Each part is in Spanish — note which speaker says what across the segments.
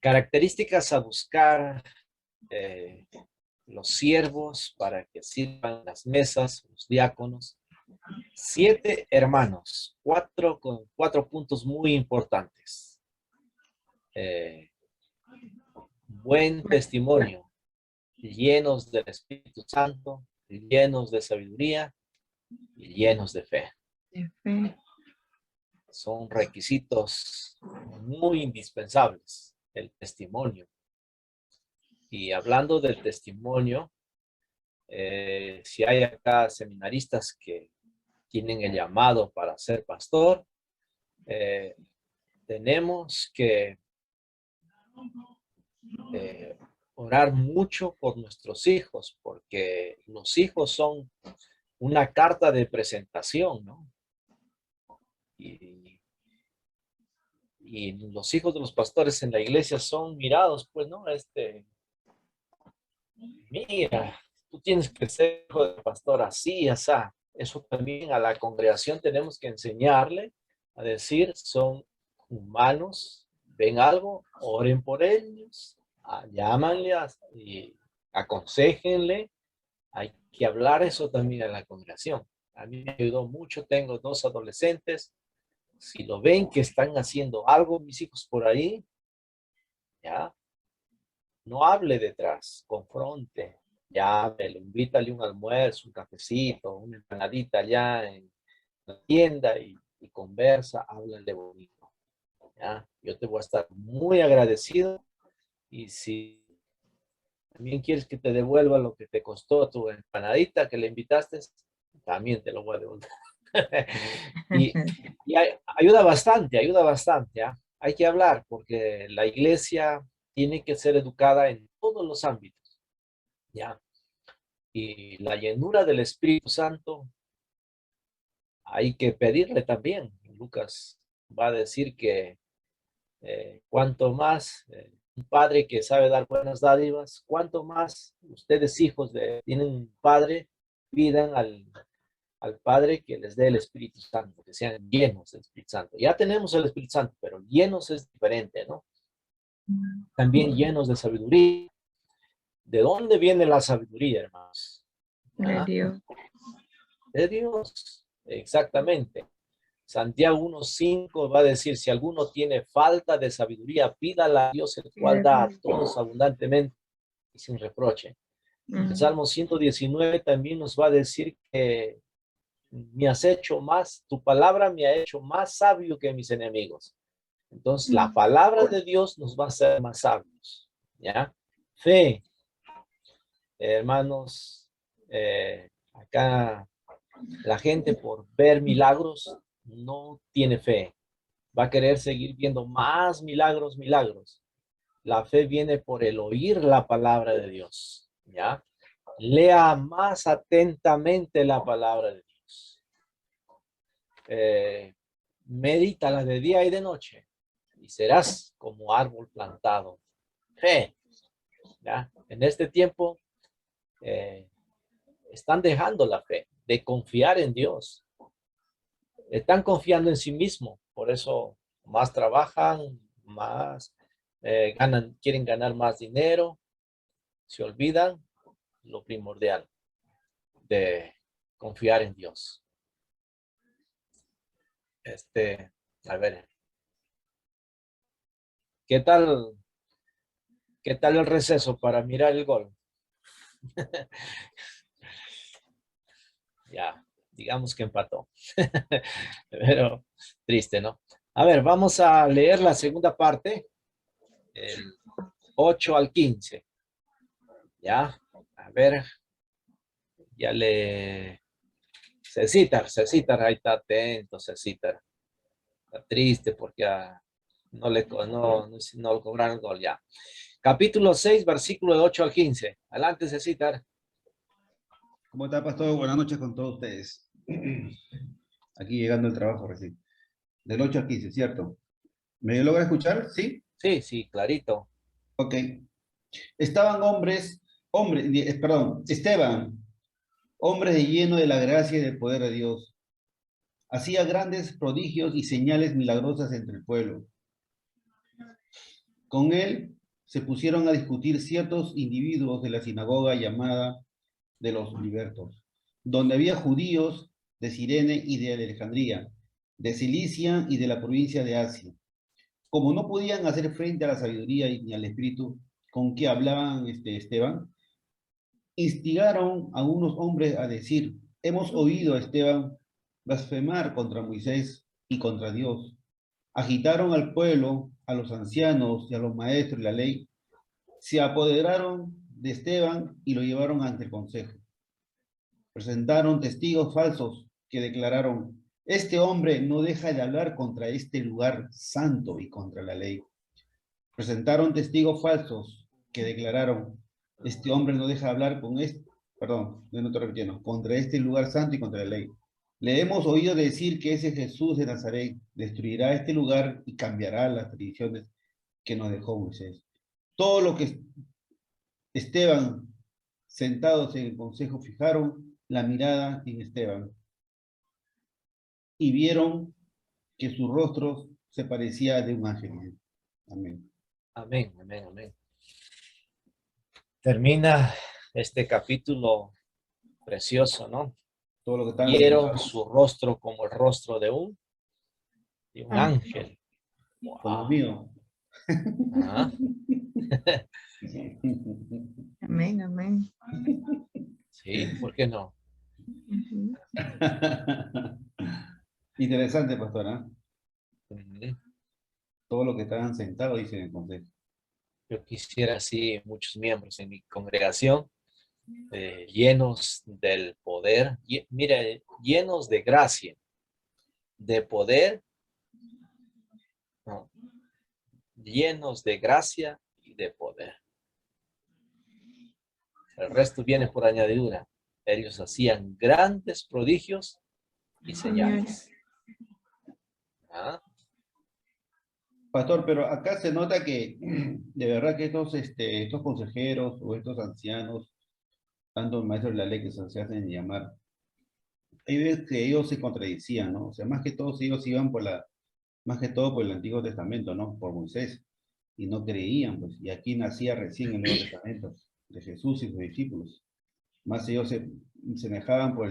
Speaker 1: Características a buscar eh, los siervos para que sirvan las mesas, los diáconos. 7 hermanos, con 4 puntos muy importantes. Buen testimonio, llenos del Espíritu Santo, llenos de sabiduría y llenos de fe. Son requisitos muy indispensables, el testimonio. Y hablando del testimonio, si hay acá seminaristas que tienen el llamado para ser pastor, tenemos que orar mucho por nuestros hijos, porque los hijos son una carta de presentación, ¿no? Y los hijos de los pastores en la iglesia son mirados, pues, ¿no? Mira, tú tienes que ser hijo de pastor así, así. Eso también a la congregación tenemos que enseñarle a decir, son humanos, ven algo, oren por ellos, llámanle y aconséjenle. Hay que hablar eso también a la congregación. A mí me ayudó mucho, tengo 2 adolescentes. Si lo ven que están haciendo algo, mis hijos por ahí, ya, no hable detrás, confronte, llámelo, invítale un almuerzo, un cafecito, una empanadita allá en la tienda y conversa, háblale bonito. ¿Ya? Yo te voy a estar muy agradecido y si también quieres que te devuelva lo que te costó tu empanadita que le invitaste, también te lo voy a devolver. y ayuda bastante, ¿ya? Hay que hablar porque la iglesia tiene que ser educada en todos los ámbitos, ¿ya? Y la llenura del Espíritu Santo hay que pedirle también. Lucas va a decir que cuanto más un padre que sabe dar buenas dádivas, cuanto más ustedes hijos tienen un padre, pidan al Padre que les dé el Espíritu Santo, que sean llenos del Espíritu Santo. Ya tenemos el Espíritu Santo, pero llenos es diferente, ¿no? También llenos de sabiduría. ¿De dónde viene la sabiduría, hermanos?
Speaker 2: De Dios.
Speaker 1: De Dios, exactamente. Santiago 1:5 va a decir, si alguno tiene falta de sabiduría, pídala a Dios, el cual da a todos abundantemente y sin reproche. El Salmo 119 también nos va a decir que me has hecho más, tu palabra me ha hecho más sabio que mis enemigos. Entonces, la palabra de Dios nos va a hacer más sabios, ¿ya? Fe, hermanos, acá la gente por ver milagros no tiene fe. Va a querer seguir viendo más milagros. La fe viene por el oír la palabra de Dios, ¿ya? Lea más atentamente la palabra de Dios. Medítala de día y de noche y serás como árbol plantado. Fe, ¿ya? En este tiempo están dejando la fe de confiar en Dios. Están confiando en sí mismos, por eso más trabajan, más quieren ganar más dinero, se olvidan lo primordial de confiar en Dios. A ver, ¿qué tal el receso para mirar el gol? Ya, digamos que empató. Pero triste, ¿no? A ver, vamos a leer la segunda parte, el 8 al 15. Ya, a ver, ya le... Cecitar, ahí está atento, Cecitar. Está triste porque no le cobraron el gol ya. Capítulo 6, versículo de 8 al 15. Adelante, Cecitar.
Speaker 3: ¿Cómo está, pastor? Buenas noches con todos ustedes. Aquí llegando al trabajo recién. Del 8 al 15, ¿cierto? ¿Me logra escuchar? ¿Sí?
Speaker 1: Sí, clarito.
Speaker 3: Ok. Esteban, hombre de lleno de la gracia y del poder de Dios. Hacía grandes prodigios y señales milagrosas entre el pueblo. Con él se pusieron a discutir ciertos individuos de la sinagoga llamada de los libertos, donde había judíos de Cirene y de Alejandría, de Cilicia y de la provincia de Asia. Como no podían hacer frente a la sabiduría ni al espíritu con que hablaban Esteban, instigaron a unos hombres a decir: hemos oído a Esteban blasfemar contra Moisés y contra Dios. Agitaron al pueblo, a los ancianos y a los maestros de la ley, se apoderaron de Esteban y lo llevaron ante el consejo. Presentaron testigos falsos que declararon: este hombre no deja de hablar contra este lugar santo y contra la ley. Presentaron testigos falsos que declararon: este hombre no deja de hablar no estoy repitiendo, contra este lugar santo y contra la ley. Le hemos oído decir que ese Jesús de Nazaret destruirá este lugar y cambiará las tradiciones que nos dejó Moisés. Todo lo que Esteban, sentados en el consejo, fijaron la mirada en Esteban y vieron que su rostro se parecía de un ángel. Amén.
Speaker 1: Amén, amén, amén. Termina este capítulo precioso, ¿no?
Speaker 3: Todo lo que están
Speaker 1: Vieron su rostro como el rostro de un ángel.
Speaker 3: como
Speaker 1: Wow.
Speaker 3: mío.
Speaker 1: Ah,
Speaker 2: Amén, amén.
Speaker 1: sí, ¿por qué no?
Speaker 2: Ujú.
Speaker 3: Interesante, pastora.
Speaker 1: Ujú.
Speaker 3: Todo lo que estaban sentados dicen en el consejo.
Speaker 1: Yo quisiera así muchos miembros en mi congregación llenos del poder, mira, llenos de gracia, de poder, no, llenos de gracia y de poder. El resto viene por añadidura. Ellos hacían grandes prodigios y señales. ¿Ah?
Speaker 3: Pastor, pero acá se nota que de verdad que estos consejeros o estos ancianos, tanto maestros de la ley que se hacen llamar, hay veces que ellos se contradicían, ¿no? O sea, más que todos ellos iban más que todo por el Antiguo Testamento, ¿no? Por Moisés, y no creían, pues, y aquí nacía recién el Nuevo Testamento de Jesús y sus discípulos. Más ellos se semejaban por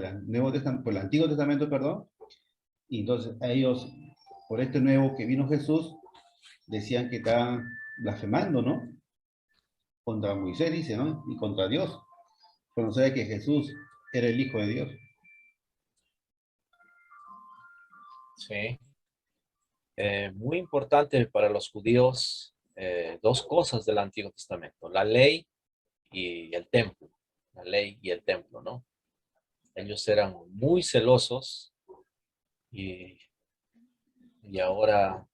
Speaker 3: por el Antiguo Testamento, perdón, y entonces a ellos, por este nuevo que vino Jesús, decían que estaban blasfemando, ¿no? Contra Moisés, dice, ¿no? Y contra Dios. Pero no sabe que Jesús era el Hijo de Dios.
Speaker 1: Sí. Muy importante para los judíos, dos cosas del Antiguo Testamento, la ley y el templo. La ley y el templo, ¿no? Ellos eran muy celosos y ahora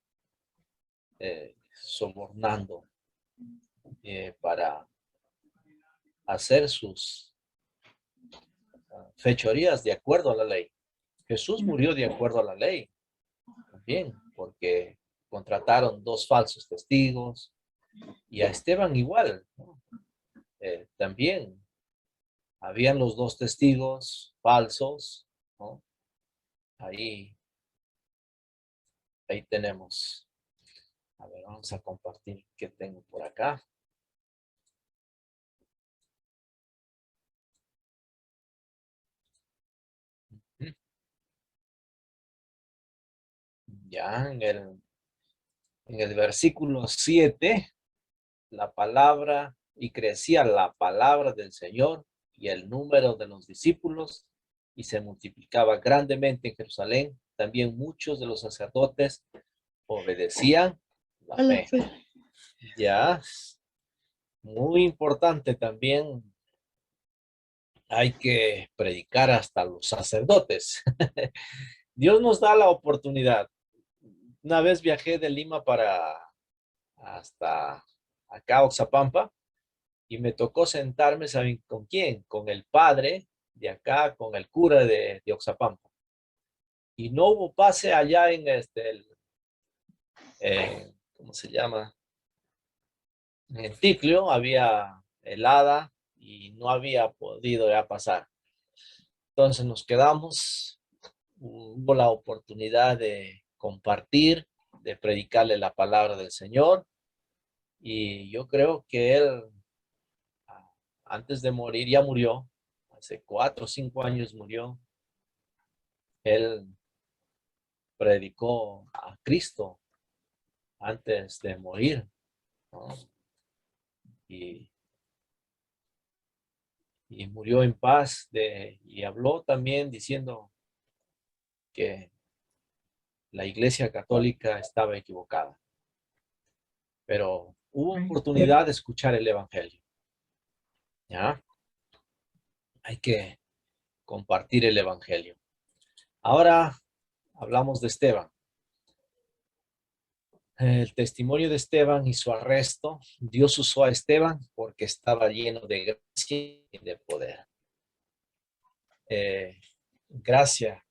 Speaker 1: sobornando para hacer sus fechorías de acuerdo a la ley. Jesús murió de acuerdo a la ley también, porque contrataron dos falsos testigos y a Esteban igual, ¿no? También habían los dos testigos falsos, ¿no? Ahí tenemos. A ver, vamos a compartir qué tengo por acá. Ya en el versículo 7, la palabra, y crecía la palabra del Señor y el número de los discípulos, y se multiplicaba grandemente en Jerusalén. También muchos de los sacerdotes obedecían la fe. Ya, muy importante también, hay que predicar hasta los sacerdotes. Dios nos da la oportunidad. Una vez viajé de Lima hasta acá, Oxapampa, y me tocó sentarme, ¿saben con quién? Con el padre de acá, con el cura de Oxapampa. Y no hubo pase allá en ¿cómo se llama? En Ticlio había helada y no había podido ya pasar. Entonces nos quedamos, hubo la oportunidad de compartir, de predicarle la palabra del Señor. Y yo creo que él, antes de morir, ya murió. Hace 4 o 5 años murió. Él predicó a Cristo antes de morir, ¿no? Y, y murió en paz y habló también diciendo que la Iglesia Católica estaba equivocada. Pero hubo oportunidad de escuchar el Evangelio, ¿ya? Hay que compartir el Evangelio. Ahora hablamos de Esteban. El testimonio de Esteban y su arresto. Dios usó a Esteban porque estaba lleno de gracia y de poder. Gracia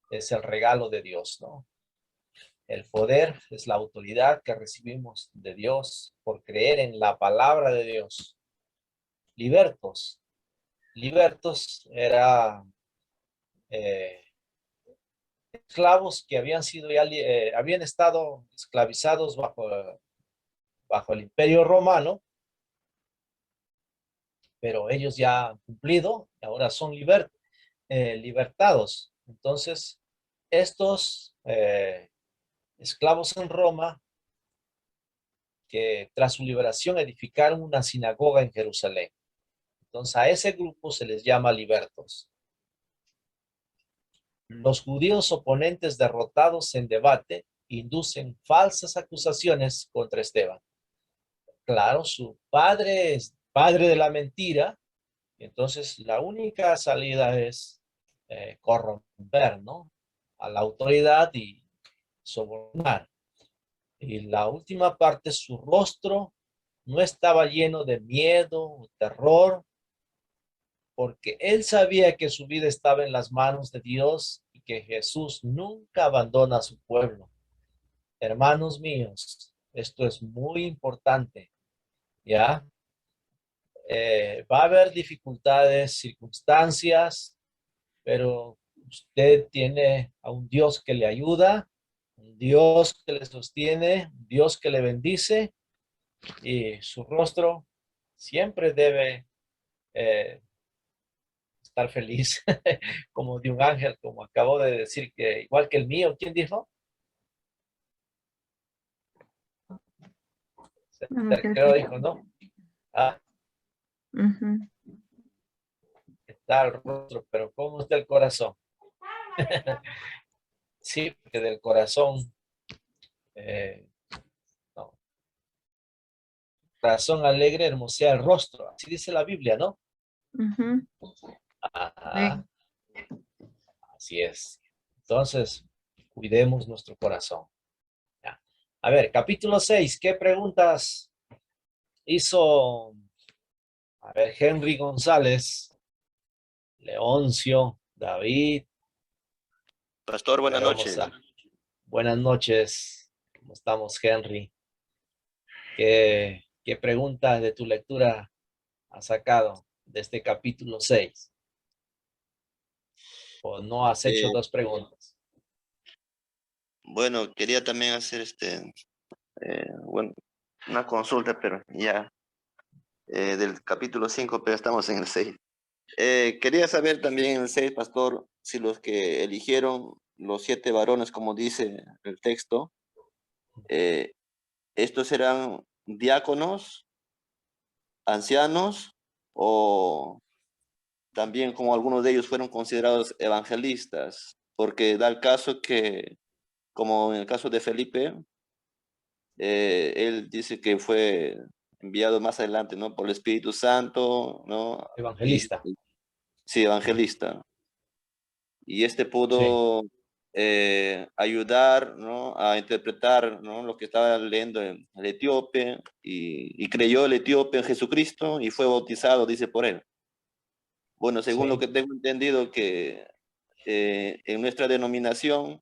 Speaker 1: es el regalo de Dios, ¿no? El poder es la autoridad que recibimos de Dios por creer en la palabra de Dios. Libertos. Libertos era esclavos que habían sido habían estado esclavizados bajo el Imperio Romano, pero ellos ya han cumplido, ahora son libertados. Entonces, estos esclavos en Roma, que tras su liberación edificaron una sinagoga en Jerusalén. Entonces, a ese grupo se les llama libertos. Los judíos oponentes derrotados en debate inducen falsas acusaciones contra Esteban. Claro, su padre es padre de la mentira, entonces la única salida es corromper, ¿no? A la autoridad y sobornar. Y la última parte, su rostro no estaba lleno de miedo, terror, porque él sabía que su vida estaba en las manos de Dios y que Jesús nunca abandona a su pueblo. Hermanos míos, esto es muy importante, ¿ya? Va a haber dificultades, circunstancias, pero usted tiene a un Dios que le ayuda, un Dios que le sostiene, un Dios que le bendice, y su rostro siempre debe estar feliz, como de un ángel, como acabo de decir, que igual que el mío. ¿Quién dijo? Creo dijo, ¿no? Ah,
Speaker 2: Ujú.
Speaker 1: está el rostro, pero ¿cómo está el corazón? Sí, porque del corazón, no, corazón alegre hermosea el rostro, así dice la Biblia, ¿no?
Speaker 2: Ujú.
Speaker 1: Ajá,
Speaker 2: Sí.
Speaker 1: así es. Entonces, cuidemos nuestro corazón. Ya. A ver, capítulo 6, ¿qué preguntas hizo, a ver, Henry González, Leoncio, David?
Speaker 4: Pastor,
Speaker 1: A
Speaker 4: buenas
Speaker 1: ver, vamos
Speaker 4: noches.
Speaker 1: a... Buenas noches. ¿Cómo estamos, Henry? ¿Qué preguntas de tu lectura has sacado de este capítulo 6? ¿O no has hecho
Speaker 4: Eh,
Speaker 1: 2 preguntas?
Speaker 4: bueno, quería también hacer bueno, una consulta, pero ya del capítulo 5, pero estamos en el 6. Quería saber también en el 6, pastor, si los que eligieron los 7 varones, como dice el texto, eh, estos eran diáconos, ancianos, o también como algunos de ellos fueron considerados evangelistas, porque da el caso que, como en el caso de Felipe, él dice que fue enviado más adelante, ¿no? Por el Espíritu Santo, ¿no?
Speaker 1: Evangelista.
Speaker 4: Sí, evangelista. Y
Speaker 1: Sí,
Speaker 4: pudo ayudar, ¿no? A interpretar, ¿no? Lo que estaba leyendo el etíope y creyó el etíope en Jesucristo y fue bautizado, dice por él. Bueno, según lo
Speaker 1: sí.
Speaker 4: que tengo entendido que en nuestra denominación,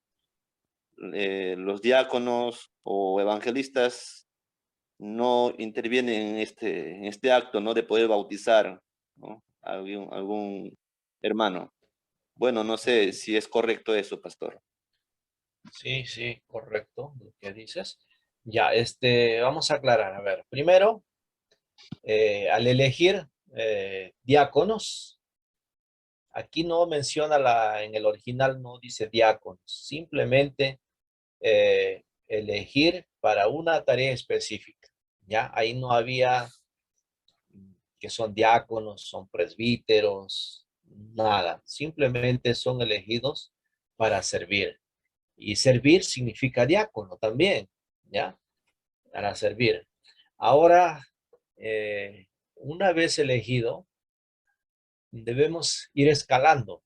Speaker 4: los diáconos o evangelistas no intervienen en este acto, ¿no? De poder bautizar, ¿no? Algún hermano. Bueno, no sé si es correcto eso, pastor.
Speaker 1: Sí, sí, correcto lo que dices. Ya, vamos a aclarar. A ver, primero, al elegir diáconos, aquí no menciona en el original no dice diáconos, simplemente elegir para una tarea específica. Ya, ahí no había que son diáconos, son presbíteros, nada. Simplemente son elegidos para servir. Y servir significa diácono también, ¿ya? Para servir. Ahora, una vez elegido, debemos ir escalando,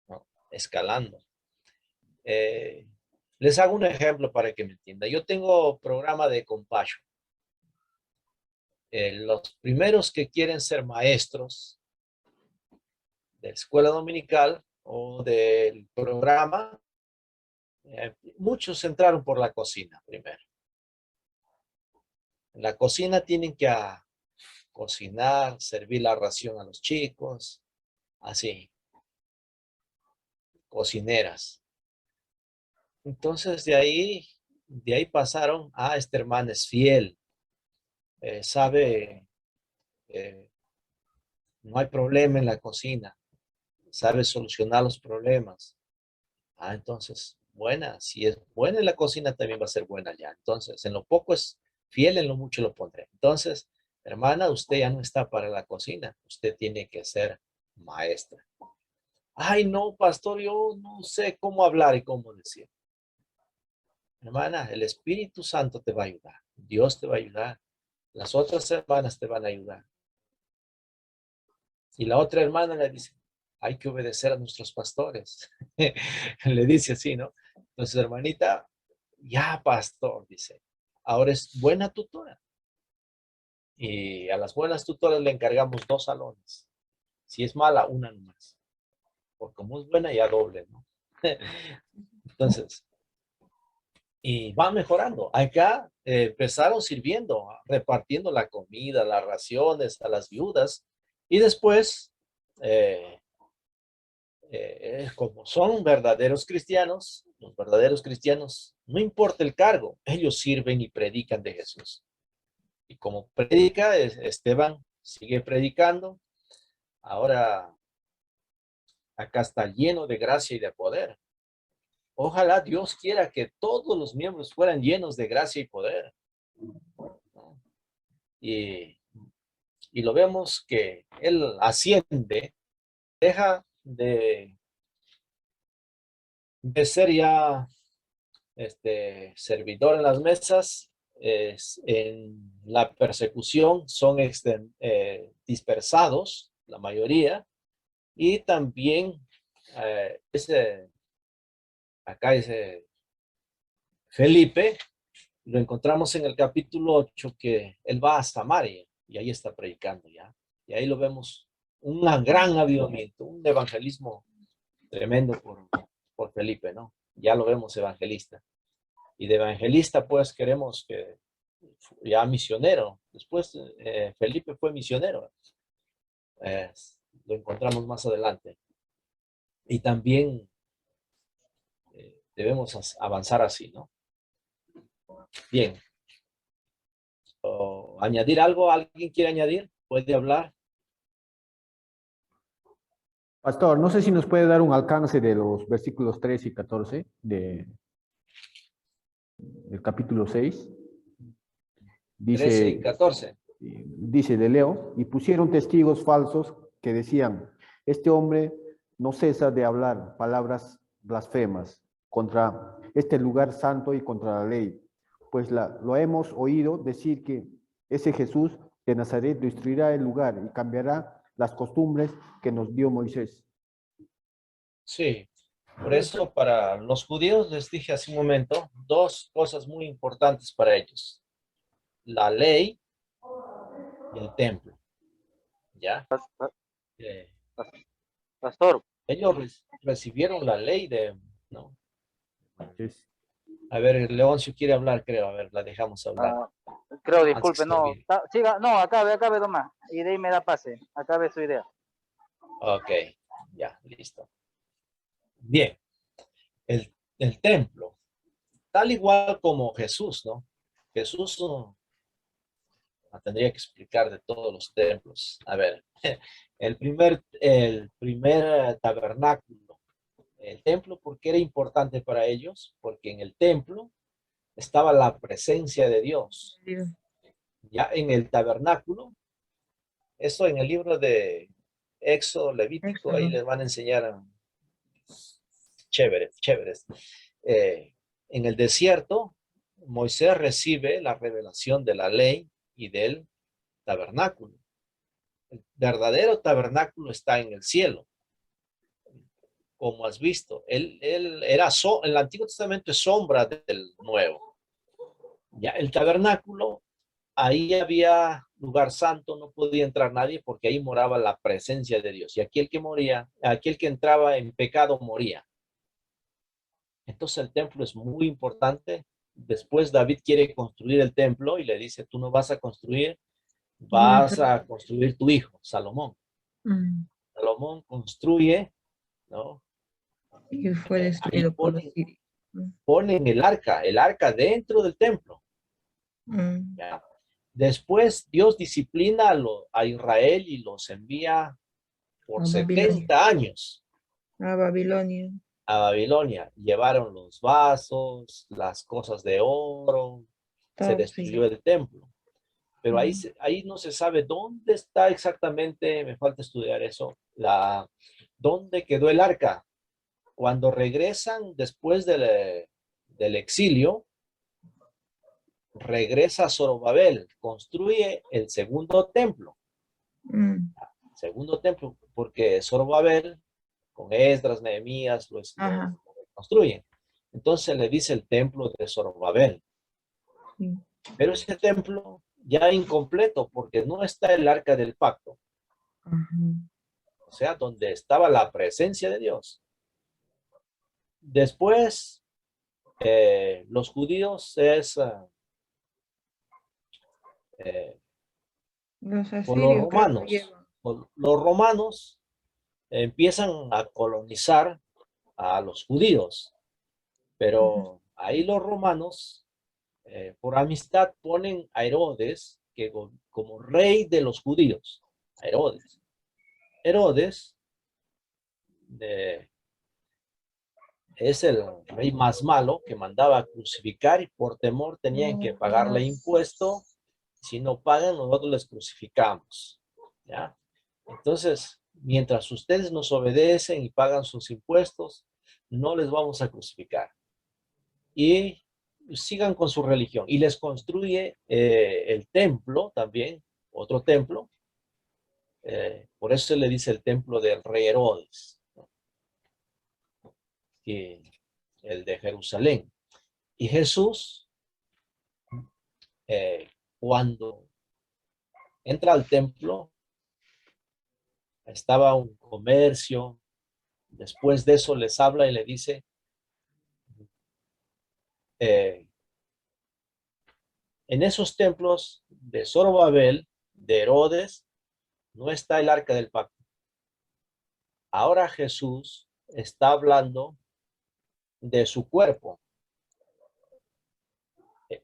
Speaker 1: ¿no? Escalando. Eh, Les hago un ejemplo para que me entienda. Yo tengo programa de Compassion. Los primeros que quieren ser maestros de escuela dominical o del programa, muchos entraron por la cocina primero. En la cocina tienen que cocinar, servir la ración a los chicos, así, cocineras. Entonces de ahí pasaron, este hermano es fiel, sabe, eh, no hay problema en la cocina, sabe solucionar los problemas. Entonces, buena, si es buena en la cocina, también va a ser buena ya. Entonces, en lo poco es fiel, en lo mucho lo pondré. Entonces, hermana, usted ya no está para la cocina, usted tiene que ser maestra. Ay, no, pastor, yo no sé cómo hablar y cómo decir. Hermana, el Espíritu Santo te va a ayudar. Dios te va a ayudar. Las otras hermanas te van a ayudar. Y la otra hermana le dice, hay que obedecer a nuestros pastores. Le dice así, ¿no? Entonces, hermanita, ya, pastor, dice, ahora es buena tutora. Y a las buenas tutoras le encargamos 2 salones. Si es mala, una nomás. Porque como es buena, ya doble, ¿no? Entonces, y va mejorando. Acá empezaron sirviendo, repartiendo la comida, las raciones a las viudas. Y después, como son verdaderos cristianos, los verdaderos cristianos, no importa el cargo, ellos sirven y predican de Jesús. Y como predica, Esteban sigue predicando. Ahora acá está lleno de gracia y de poder. Ojalá Dios quiera que todos los miembros fueran llenos de gracia y poder. Y, y lo vemos que él asciende, deja de ser ya servidor en las mesas, en la persecución son dispersados, la mayoría, y también acá dice Felipe, lo encontramos en el capítulo 8 que él va a Samaria y ahí está predicando ya. Y ahí lo vemos un gran avivamiento, un evangelismo tremendo por Felipe, ¿no? Ya lo vemos evangelista. Y de evangelista, pues, queremos que ya misionero. Después, Felipe fue misionero. Eh, lo encontramos más adelante. Y también debemos avanzar así, ¿no? Bien. ¿Añadir algo? ¿Alguien quiere añadir? ¿Puede hablar?
Speaker 5: Pastor, no sé si nos puede dar un alcance de los versículos 3 y 14 del capítulo 6.
Speaker 1: 13 y
Speaker 5: Dice,
Speaker 1: 14.
Speaker 5: de Leo, y pusieron testigos falsos que decían, este hombre no cesa de hablar palabras blasfemas contra este lugar santo y contra la ley, pues lo hemos oído decir que ese Jesús de Nazaret destruirá el lugar y cambiará las costumbres que nos dio Moisés.
Speaker 1: Sí, por eso para los judíos les dije hace un momento 2 cosas muy importantes para ellos. La ley y el templo. ¿Ya? Eh,
Speaker 6: Pastor,
Speaker 1: ellos recibieron la ley ¿no?
Speaker 5: Es-
Speaker 1: A ver, Leoncio quiere hablar, creo. A ver, la dejamos hablar.
Speaker 6: creo,
Speaker 1: Antes que
Speaker 6: disculpe,
Speaker 1: se
Speaker 6: no.
Speaker 1: olvide.
Speaker 6: Siga, no, acabe nomás. Y de ahí me da pase. Acabe su idea.
Speaker 1: Ok, ya, listo. Bien, el templo, tal igual como Jesús, ¿no? Jesús tendría que explicar de todos los templos. A ver, el primer tabernáculo, el templo, ¿por qué era importante para ellos? Porque en el templo estaba la presencia de Dios. Ya en el tabernáculo, eso en el libro de Éxodo, Levítico, ahí les van a enseñar chéveres. En el desierto, Moisés recibe la revelación de la ley y del tabernáculo. El verdadero tabernáculo está en el cielo, como has visto. Él era en el Antiguo Testamento es sombra del Nuevo. Ya el tabernáculo, ahí había lugar santo, no podía entrar nadie porque ahí moraba la presencia de Dios. Y aquel que entraba en pecado moría. Entonces el templo es muy importante. Después David quiere construir el templo y le dice, tú no vas a construir, vas a construir tu hijo, Salomón. Salomón construye, ¿no?
Speaker 2: Y fue destruido por los sirios.
Speaker 1: Ponen el arca dentro del templo. ¿Ya? Después Dios disciplina a Israel y los envía por 70 años
Speaker 2: a Babilonia.
Speaker 1: A Babilonia. Llevaron los vasos, las cosas de oro, se destruyó el templo. Pero ahí no se sabe dónde está exactamente, me falta estudiar eso, dónde quedó el arca. Cuando regresan después del exilio, regresa a Zorobabel, construye el segundo templo. Segundo templo, porque Zorobabel, con Esdras, Nehemías, lo construyen. Entonces le dice el templo de Zorobabel. Pero ese templo ya incompleto, porque no está el arca del pacto. O sea, donde estaba la presencia de Dios. Después, los judíos con los romanos. Los romanos empiezan a colonizar a los judíos, pero ahí los romanos, por amistad, ponen a Herodes como rey de los judíos. Herodes es el rey más malo que mandaba a crucificar y por temor tenían que pagarle impuesto. Si no pagan, nosotros les crucificamos. ¿Ya? Entonces, mientras ustedes nos obedecen y pagan sus impuestos, no les vamos a crucificar. Y sigan con su religión. Y les construye el templo también, otro templo. Por eso se le dice el templo del rey Herodes, ¿no? Y el de Jerusalén. Y Jesús, cuando entra al templo, estaba un comercio. Después de eso les habla y le dice, en esos templos de Zorobabel, de Herodes, no está el arca del pacto. Ahora Jesús está hablando de su cuerpo.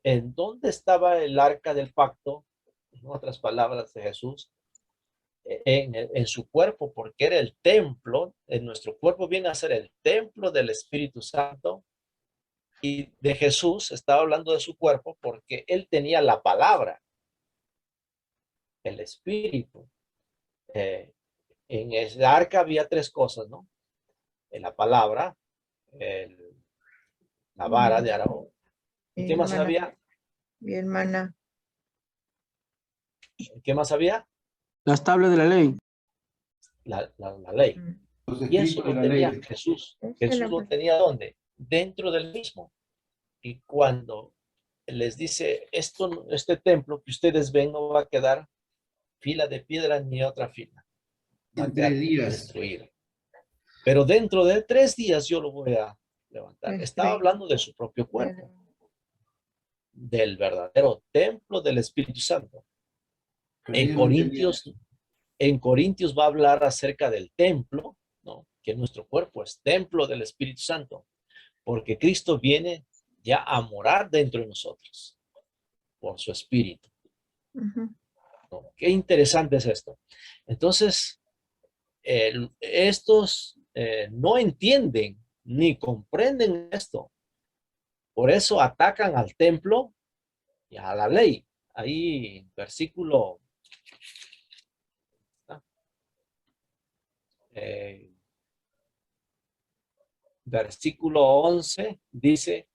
Speaker 1: ¿En dónde estaba el arca del pacto? En otras palabras de Jesús, en su cuerpo, porque era el templo. En nuestro cuerpo viene a ser el templo del Espíritu Santo. Y de Jesús estaba hablando de su cuerpo porque él tenía la palabra, el Espíritu. En el arca había tres cosas, ¿no? En la palabra, la vara de Aarón. ¿Y qué más había?
Speaker 2: Mi hermana.
Speaker 1: ¿Qué más había?
Speaker 7: Las tablas de la ley.
Speaker 1: La ley. Y eso lo tenía Jesús. Jesús lo tenía ¿dónde? Dentro del mismo. Y cuando les dice, este templo que ustedes ven no va a quedar fila de piedra ni otra fila. Va a quedar destruido. Pero dentro de 3 días yo lo voy a levantar. Estaba hablando de su propio cuerpo. Del verdadero templo del Espíritu Santo. En Corintios va a hablar acerca del templo, ¿no? Que nuestro cuerpo es templo del Espíritu Santo. Porque Cristo viene ya a morar dentro de nosotros. por su espíritu.
Speaker 2: Ujú.
Speaker 1: ¿No? Qué interesante es esto. Entonces, estos no entienden ni comprenden esto. Por eso atacan al templo y a la ley. Ahí, versículo versículo 11 dice,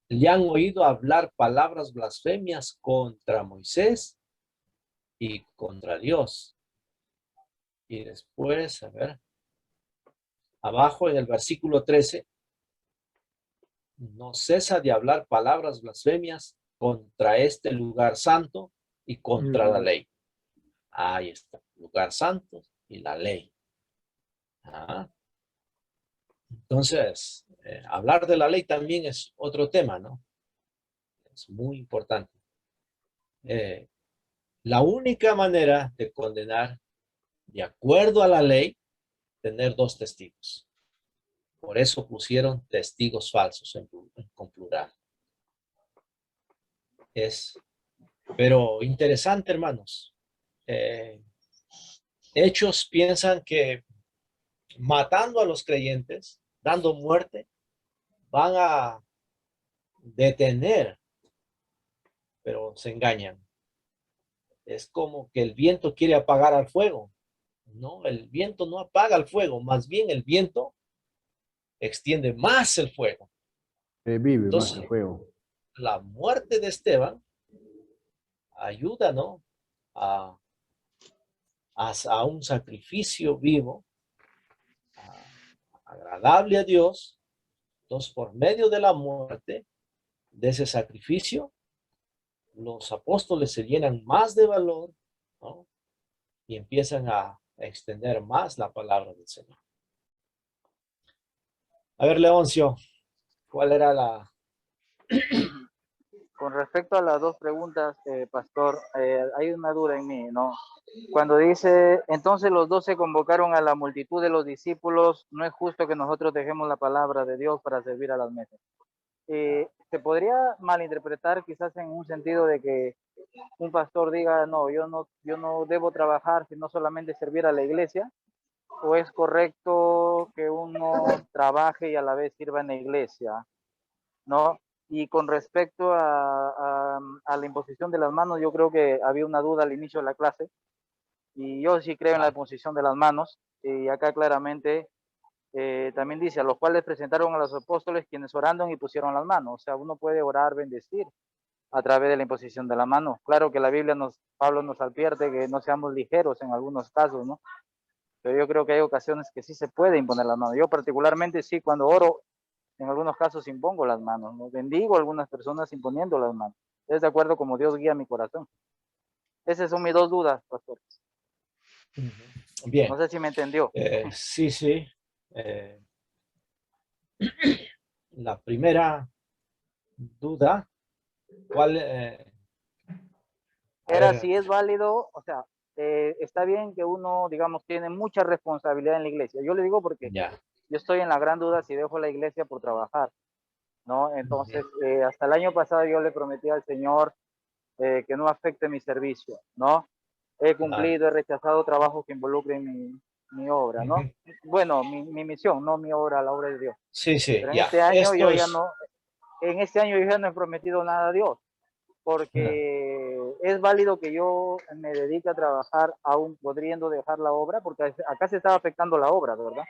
Speaker 1: le han oído hablar palabras blasfemias contra Moisés y contra Dios. Y después, a ver, abajo en el versículo 13, no cesa de hablar palabras blasfemias contra este lugar santo y contra la ley. Ahí está, lugar santo y la ley. Ah. Entonces, hablar de la ley también es otro tema, ¿no? Es muy importante. La única manera de condenar, de acuerdo a la ley, tener dos testigos. Por eso pusieron testigos falsos con plural. Pero interesante, hermanos. Hechos piensan que matando a los creyentes, dando muerte, van a detener, pero se engañan. Es como que el viento quiere apagar al fuego. No, el viento no apaga el fuego, más bien el viento extiende más el fuego.
Speaker 5: Vive más
Speaker 1: Entonces,
Speaker 5: el fuego.
Speaker 1: la muerte de Esteban ayuda, ¿no? A un sacrificio vivo, agradable a Dios. Entonces, por medio de la muerte, de ese sacrificio, los apóstoles se llenan más de valor, ¿no? Y empiezan a extender más la palabra del Señor. A ver, Leoncio, ¿cuál era la...?
Speaker 6: Con respecto a las dos preguntas, pastor, hay una duda en mí, ¿no? Cuando dice, entonces los 12 convocaron a la multitud de los discípulos, no es justo que nosotros dejemos la palabra de Dios para servir a las mesas. Se podría malinterpretar quizás en un sentido de que un pastor diga, no, yo no debo trabajar sino solamente servir a la iglesia, o es correcto que uno trabaje y a la vez sirva en la iglesia, ¿no? Y con respecto a la imposición de las manos, yo creo que había una duda al inicio de la clase, y yo sí creo en la imposición de las manos, y acá claramente también dice, a los cuales presentaron a los apóstoles quienes orando y pusieron las manos. O sea, uno puede orar, bendecir a través de la imposición de la mano. Claro que la Biblia Pablo nos advierte que no seamos ligeros en algunos casos, ¿no? Pero yo creo que hay ocasiones que sí se puede imponer las manos. Yo particularmente sí, cuando oro, en algunos casos impongo las manos, ¿no? Bendigo a algunas personas imponiendo las manos. Es de acuerdo como Dios guía mi corazón. Esas son mis dos dudas, pastor.
Speaker 1: Bien.
Speaker 6: No sé si me entendió.
Speaker 1: Sí, sí. La primera duda, ¿cuál?
Speaker 6: Era si es válido, o sea, está bien que uno, digamos, tiene mucha responsabilidad en la iglesia. Yo le digo porque
Speaker 1: ya.
Speaker 6: yo estoy en la gran duda si dejo la iglesia por trabajar, ¿no? Entonces, hasta el año pasado yo le prometí al Señor que no afecte mi servicio, ¿no? He cumplido, he rechazado trabajos que involucren mi obra, ¿no? Bueno, mi misión, no mi obra, la obra de Dios.
Speaker 1: Sí, sí,
Speaker 6: Pero en
Speaker 1: ya.
Speaker 6: este año yo ya no, en este año yo ya no he prometido nada a Dios, porque es válido que yo me dedique a trabajar aún pudiendo dejar la obra, porque acá se estaba afectando la obra, ¿verdad?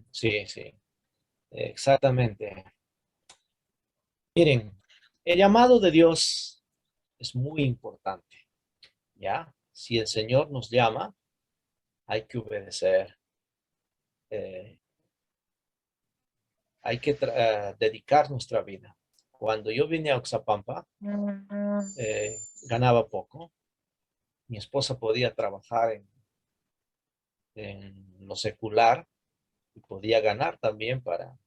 Speaker 1: Sí, sí, exactamente. Miren, el llamado de Dios es muy importante, ¿ya? Si el Señor nos llama, hay que obedecer. Hay que dedicar nuestra vida. Cuando yo vine a Oxapampa, ganaba poco. Mi esposa podía trabajar en lo secular y podía ganar también para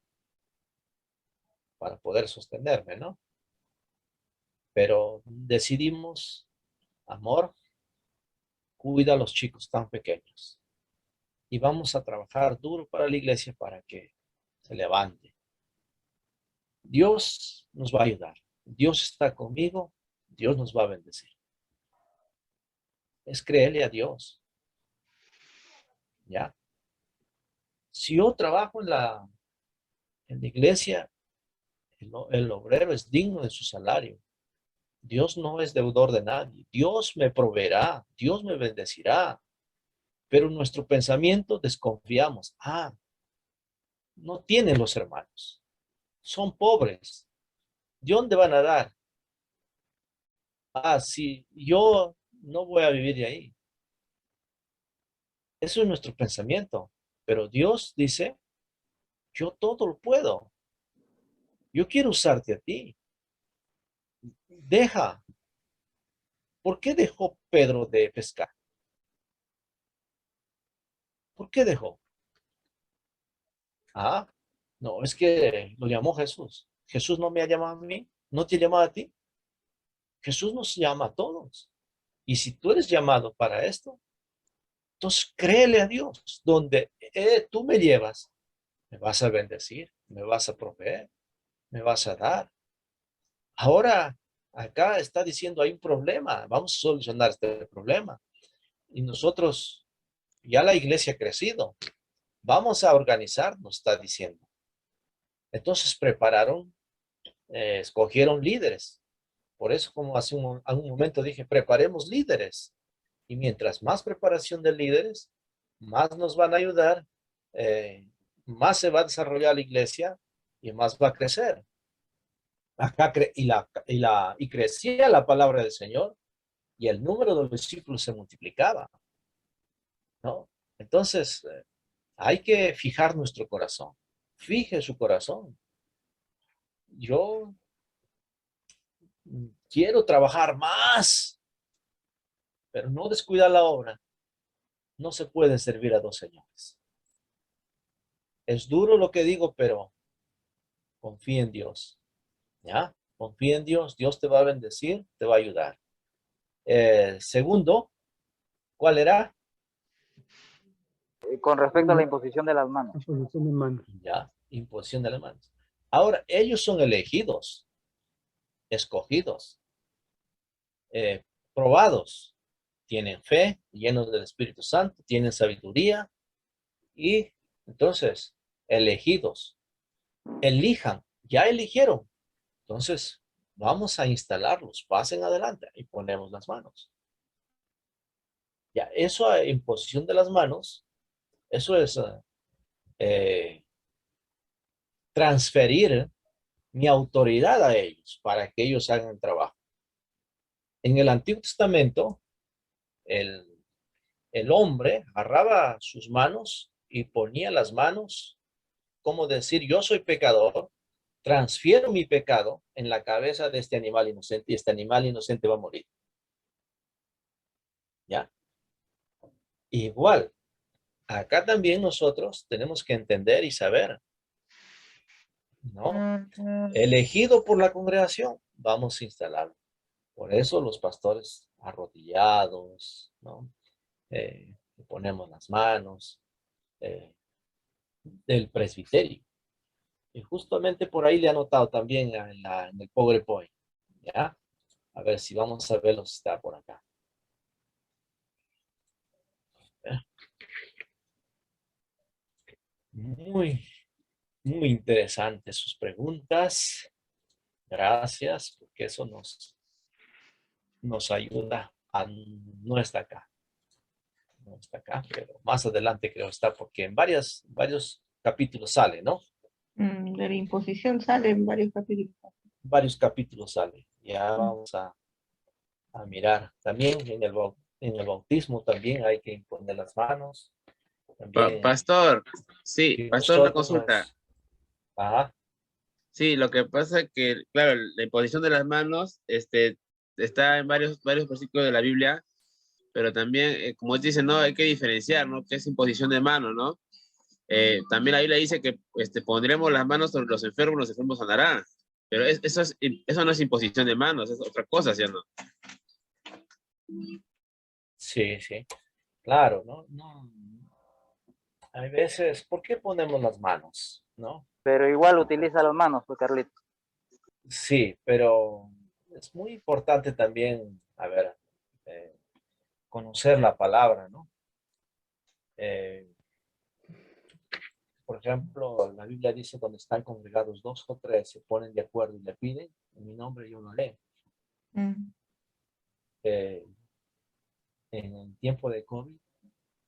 Speaker 1: poder sostenerme, ¿no? Pero decidimos, amor, cuida a los chicos tan pequeños y vamos a trabajar duro para la iglesia para que se levante. Dios nos va a ayudar. Dios está conmigo, Dios nos va a bendecir. Es creerle a Dios. ¿Ya? Si yo trabajo en la iglesia, el obrero es digno de su salario. Dios no es deudor de nadie. Dios me proveerá, Dios me bendecirá. Pero en nuestro pensamiento desconfiamos. No tienen los hermanos. Son pobres. ¿De dónde van a dar? Si yo no voy a vivir de ahí. Eso es nuestro pensamiento. Pero Dios dice, yo todo lo puedo. Yo quiero usarte a ti. Deja. ¿Por qué dejó Pedro de pescar? ¿Por qué dejó? No, es que lo llamó Jesús. Jesús no me ha llamado a mí, no te ha llamado a ti. Jesús nos llama a todos. Y si tú eres llamado para esto, entonces créele a Dios. Donde tú me llevas, me vas a bendecir, me vas a proveer, me vas a dar. Ahora, acá está diciendo hay un problema, vamos a solucionar este problema. Y nosotros, ya la iglesia ha crecido, vamos a organizarnos, está diciendo. Entonces escogieron líderes. Por eso, como hace un momento dije, preparemos líderes. Y mientras más preparación de líderes, más nos van a ayudar, más se va a desarrollar la iglesia y más va a crecer. Acá y crecía la palabra del Señor y el número de los discípulos se multiplicaba, ¿no? Entonces, hay que fijar nuestro corazón. Fije su corazón. Yo quiero trabajar más, pero no descuidar la obra. No se puede servir a dos señores. Es duro lo que digo, pero confía en Dios. ¿Ya? Confía en Dios. Dios te va a bendecir, te va a ayudar. Segundo, ¿cuál era?
Speaker 6: Con respecto a la imposición de las manos.
Speaker 7: La solución de manos.
Speaker 1: Ya, imposición de las manos. Ahora, ellos son elegidos, escogidos, probados. Tienen fe, llenos del Espíritu Santo, tienen sabiduría y entonces, elegidos. Elijan, ya eligieron. Entonces, vamos a instalarlos, pasen adelante y ponemos las manos. Ya, eso imposición de las manos, eso es transferir mi autoridad a ellos para que ellos hagan el trabajo. En el Antiguo Testamento, el hombre agarraba sus manos y ponía las manos, como decir, yo soy pecador, transfiero mi pecado en la cabeza de este animal inocente y este animal inocente va a morir. ¿Ya? Igual, acá también nosotros tenemos que entender y saber, ¿no? Elegido por la congregación, vamos a instalarlo. Por eso los pastores arrodillados, ¿no? Ponemos las manos del presbiterio. Y justamente por ahí le he anotado también en el PowerPoint, ¿ya? A ver si vamos a verlo si está por acá. Muy, muy interesantes sus preguntas. Gracias, porque eso nos ayuda a no estar acá. No está acá, pero más adelante creo está, porque en varios capítulos sale, ¿no?
Speaker 2: De la imposición salen varios capítulos.
Speaker 1: Varios capítulos sale. Ya vamos a mirar. También en el bautismo también hay que imponer las manos. También,
Speaker 8: Pastor, sí,
Speaker 1: si
Speaker 8: pastor, una
Speaker 1: nosotros
Speaker 8: consulta.
Speaker 1: Ajá.
Speaker 8: Sí, lo que pasa es que, claro, la imposición de las manos está en varios versículos de la Biblia, pero también, como dice, no, hay que diferenciar, ¿no? ¿Qué es imposición de mano, no? También la Biblia dice que pondremos las manos sobre los enfermos sanarán. Pero eso no es imposición de manos, es otra cosa, ¿sí o no?
Speaker 1: Sí, sí. Claro, ¿no? Hay veces, ¿por qué ponemos las manos? ¿No?
Speaker 6: Pero igual utiliza las manos, pues, Carlito.
Speaker 1: Sí, pero es muy importante también, a ver, conocer la palabra, ¿no? Eh, por ejemplo, la Biblia dice, cuando están congregados 2 o 3, se ponen de acuerdo y le piden, en mi nombre yo lo leo.
Speaker 2: Mm.
Speaker 1: Eh, en el tiempo de COVID,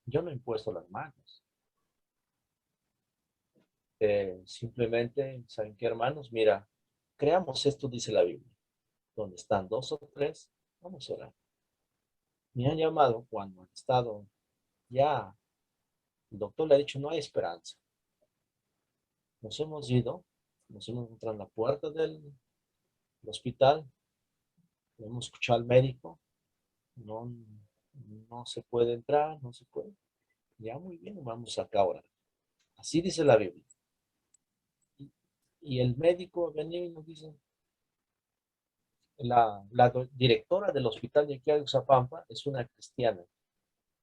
Speaker 1: yo no he impuesto las manos. Simplemente, ¿saben qué, hermanos? Mira, creamos esto, dice la Biblia. Donde están 2 o 3, vamos a orar. Me han llamado cuando han estado ya, el doctor le ha dicho, no hay esperanza. Nos hemos ido, nos hemos encontrado en la puerta del hospital, hemos escuchado al médico, no, no se puede entrar, no se puede. Ya muy bien, vamos acá ahora. Así dice la Biblia. Y el médico venía y nos dice, la directora del hospital de aquí de Uxapampa es una cristiana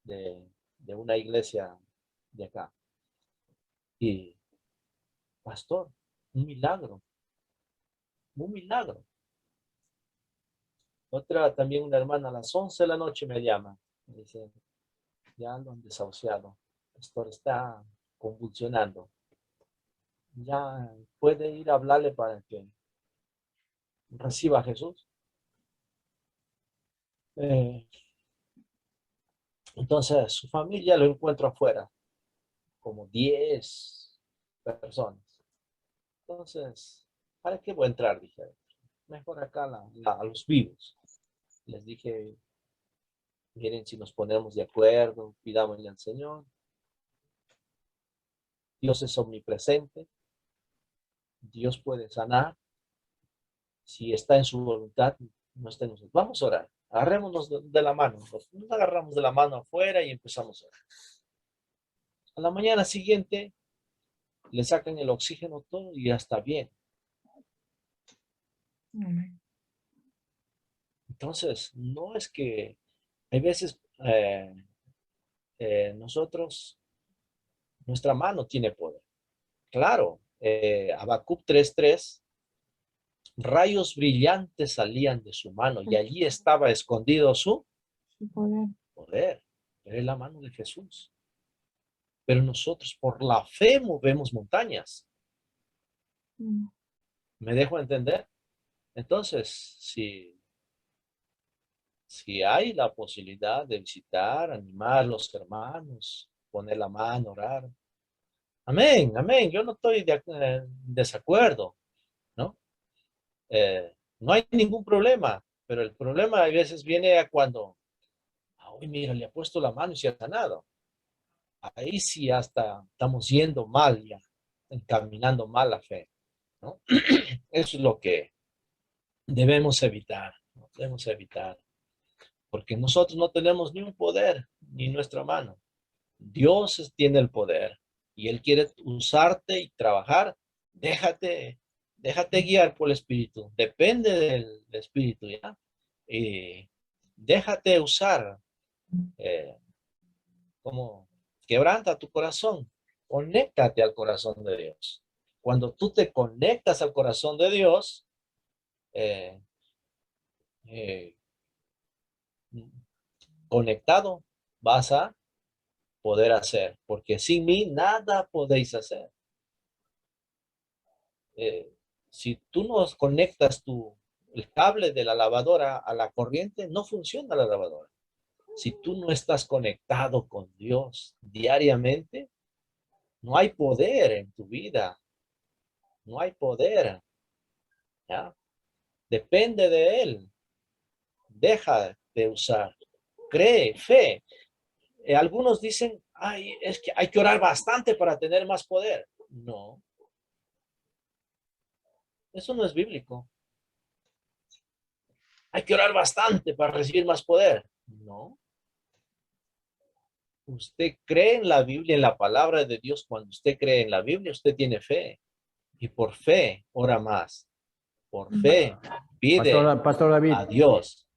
Speaker 1: de una iglesia de acá. Y, pastor, un milagro, un milagro. Otra, también una hermana a las 11 de la noche me llama. Me dice, ya lo han desahuciado. Pastor, está convulsionando. Ya puede ir a hablarle para que reciba a Jesús. Entonces, su familia lo encuentro afuera, como 10 personas. Entonces, ¿para qué voy a entrar? Dije, mejor acá a los vivos. Les dije, miren, si nos ponemos de acuerdo, pidámosle al Señor. Dios es omnipresente. Dios puede sanar. Si está en su voluntad, no está en nosotros. Vamos a orar. Agarrémonos de la mano. Nos agarramos de la mano afuera y empezamos a orar. A la mañana siguiente, le sacan el oxígeno todo y ya está bien. Entonces, no es que hay veces nosotros, nuestra mano tiene poder. Claro, Habacuc 3:3, rayos brillantes salían de su mano y allí estaba escondido su poder. Era la mano de Jesús. Pero nosotros por la fe movemos montañas. ¿Me dejo entender? Entonces, si hay la posibilidad de visitar, animar a los hermanos, poner la mano, orar. Amén, amén. Yo no estoy en desacuerdo, ¿no? No hay ningún problema, pero el problema a veces viene a cuando, uy, mira, le ha puesto la mano y se ha sanado. Ahí sí hasta estamos yendo mal ya, encaminando mal la fe, ¿no? Eso es lo que debemos evitar, ¿no? Debemos evitar, porque nosotros no tenemos ni un poder, ni nuestra mano. Dios tiene el poder y Él quiere usarte y trabajar. Déjate guiar por el Espíritu. Depende del Espíritu, ¿ya? Y déjate usar. Como quebranta tu corazón. Conéctate al corazón de Dios. Cuando tú te conectas al corazón de Dios, eh, eh, conectado, vas a poder hacer, porque sin mí nada podéis hacer. Si tú no conectas el cable de la lavadora a la corriente, no funciona la lavadora. Si tú no estás conectado con Dios diariamente, no hay poder en tu vida. No hay poder. ¿Ya? Depende de Él. Deja de usar. Cree, fe. Algunos dicen, ay, es que hay que orar bastante para tener más poder. No. Eso no es bíblico. Hay que orar bastante para recibir más poder. No. Usted cree en la Biblia, en la palabra de Dios. Cuando usted cree en la Biblia, usted tiene fe. Y por fe ora más. Por fe pide
Speaker 5: Pastor David,
Speaker 1: a Dios.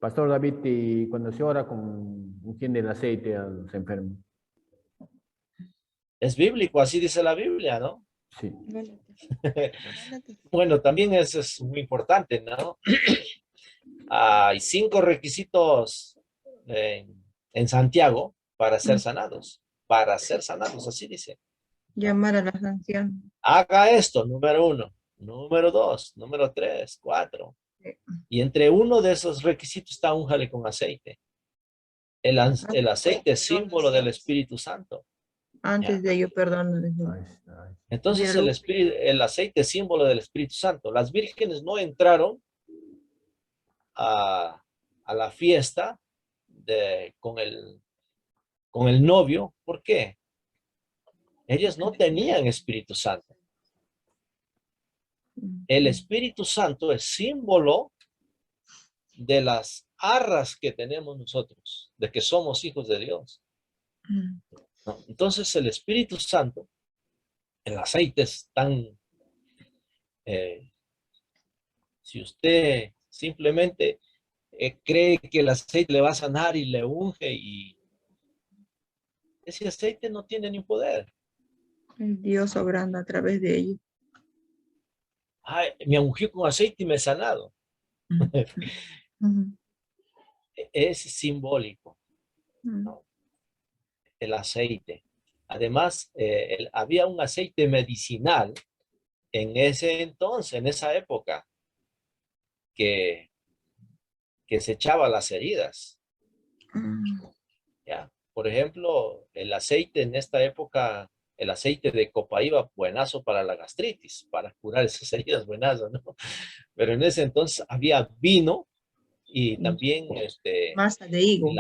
Speaker 5: Pastor David, y cuando se ora con unción del aceite a los enfermos.
Speaker 1: Es bíblico, así dice la Biblia, ¿no?
Speaker 5: Sí.
Speaker 1: Bueno, también eso es muy importante, ¿no? Hay 5 requisitos en Santiago para ser sanados. Para ser sanados, así dice.
Speaker 2: Llamar a la sanción.
Speaker 1: Haga esto, número 1. Número 2, número 3, 4.
Speaker 2: Sí.
Speaker 1: Y entre uno de esos requisitos está úngale con aceite. El aceite es símbolo del Espíritu Santo.
Speaker 2: Antes de ello, perdón.
Speaker 5: Ahí está, ahí está.
Speaker 1: Entonces el aceite es símbolo del Espíritu Santo. Las vírgenes no entraron a la fiesta con el novio. ¿Por qué? Ellas no tenían Espíritu Santo. El Espíritu Santo es símbolo de las arras que tenemos nosotros, de que somos hijos de Dios. ¿No? Entonces el Espíritu Santo, el aceite es tan... si usted simplemente cree que el aceite le va a sanar y le unge, y ese aceite no tiene ni poder.
Speaker 2: El Dios obrando a través de ello.
Speaker 1: Ay, me ungió con aceite y me he sanado. Es simbólico, ¿no? El aceite. Además, había un aceite medicinal en ese entonces, en esa época, que se echaba a las heridas. ¿Ya? Por ejemplo, el aceite en esta época, el aceite de copaíba, buenazo para la gastritis, para curar esas heridas, buenazo, ¿no? Pero en ese entonces había vino y también
Speaker 2: Masa de higo.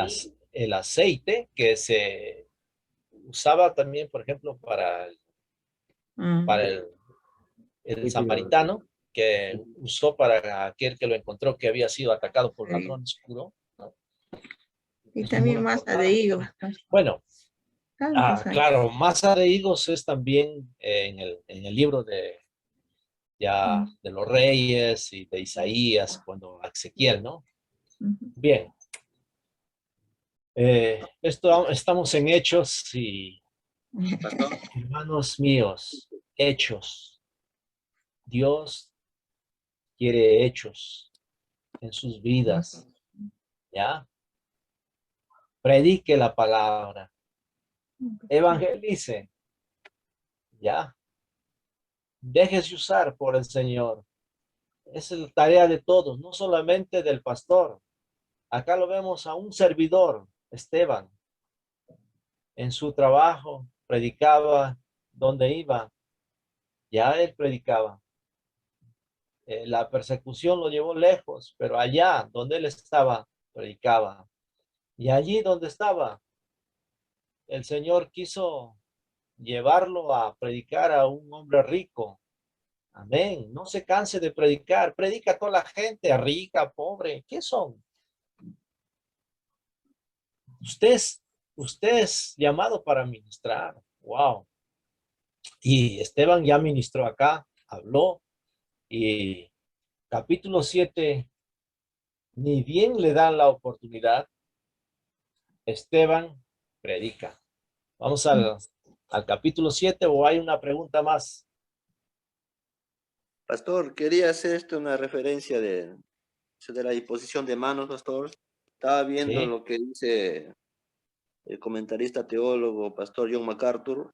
Speaker 1: el aceite que se usaba también, por ejemplo, para el samaritano, que usó para aquel que lo encontró que había sido atacado por ladrones, curó, ¿no?
Speaker 2: Y también masa de higo.
Speaker 1: Bueno,
Speaker 2: Tantos hay.
Speaker 1: claro, masa de higos es también en el libro de los reyes y de Isaías, cuando Ezequiel, ¿no? Bien. Estamos en Hechos y, hermanos míos, Hechos. Dios quiere hechos en sus vidas, ¿ya? Predique la palabra. Evangelice, ¿ya? Déjese usar por el Señor. Esa es la tarea de todos, no solamente del pastor. Acá lo vemos a un servidor, Esteban. En su trabajo, predicaba donde iba. Ya él predicaba. La persecución lo llevó lejos, pero allá donde él estaba, predicaba. Y allí donde estaba, el Señor quiso llevarlo a predicar a un hombre rico. Amén. No se canse de predicar. Predica a toda la gente, rica, pobre. ¿Qué son? Usted es llamado para ministrar. Wow. Y Esteban ya ministró acá, habló. Y capítulo 7, ni bien le dan la oportunidad, Esteban predica. Vamos al capítulo 7, o hay una pregunta más.
Speaker 4: Pastor, quería hacer una referencia de la imposición de manos, pastor. Estaba viendo
Speaker 1: Sí.
Speaker 4: lo que dice el comentarista teólogo, pastor John MacArthur,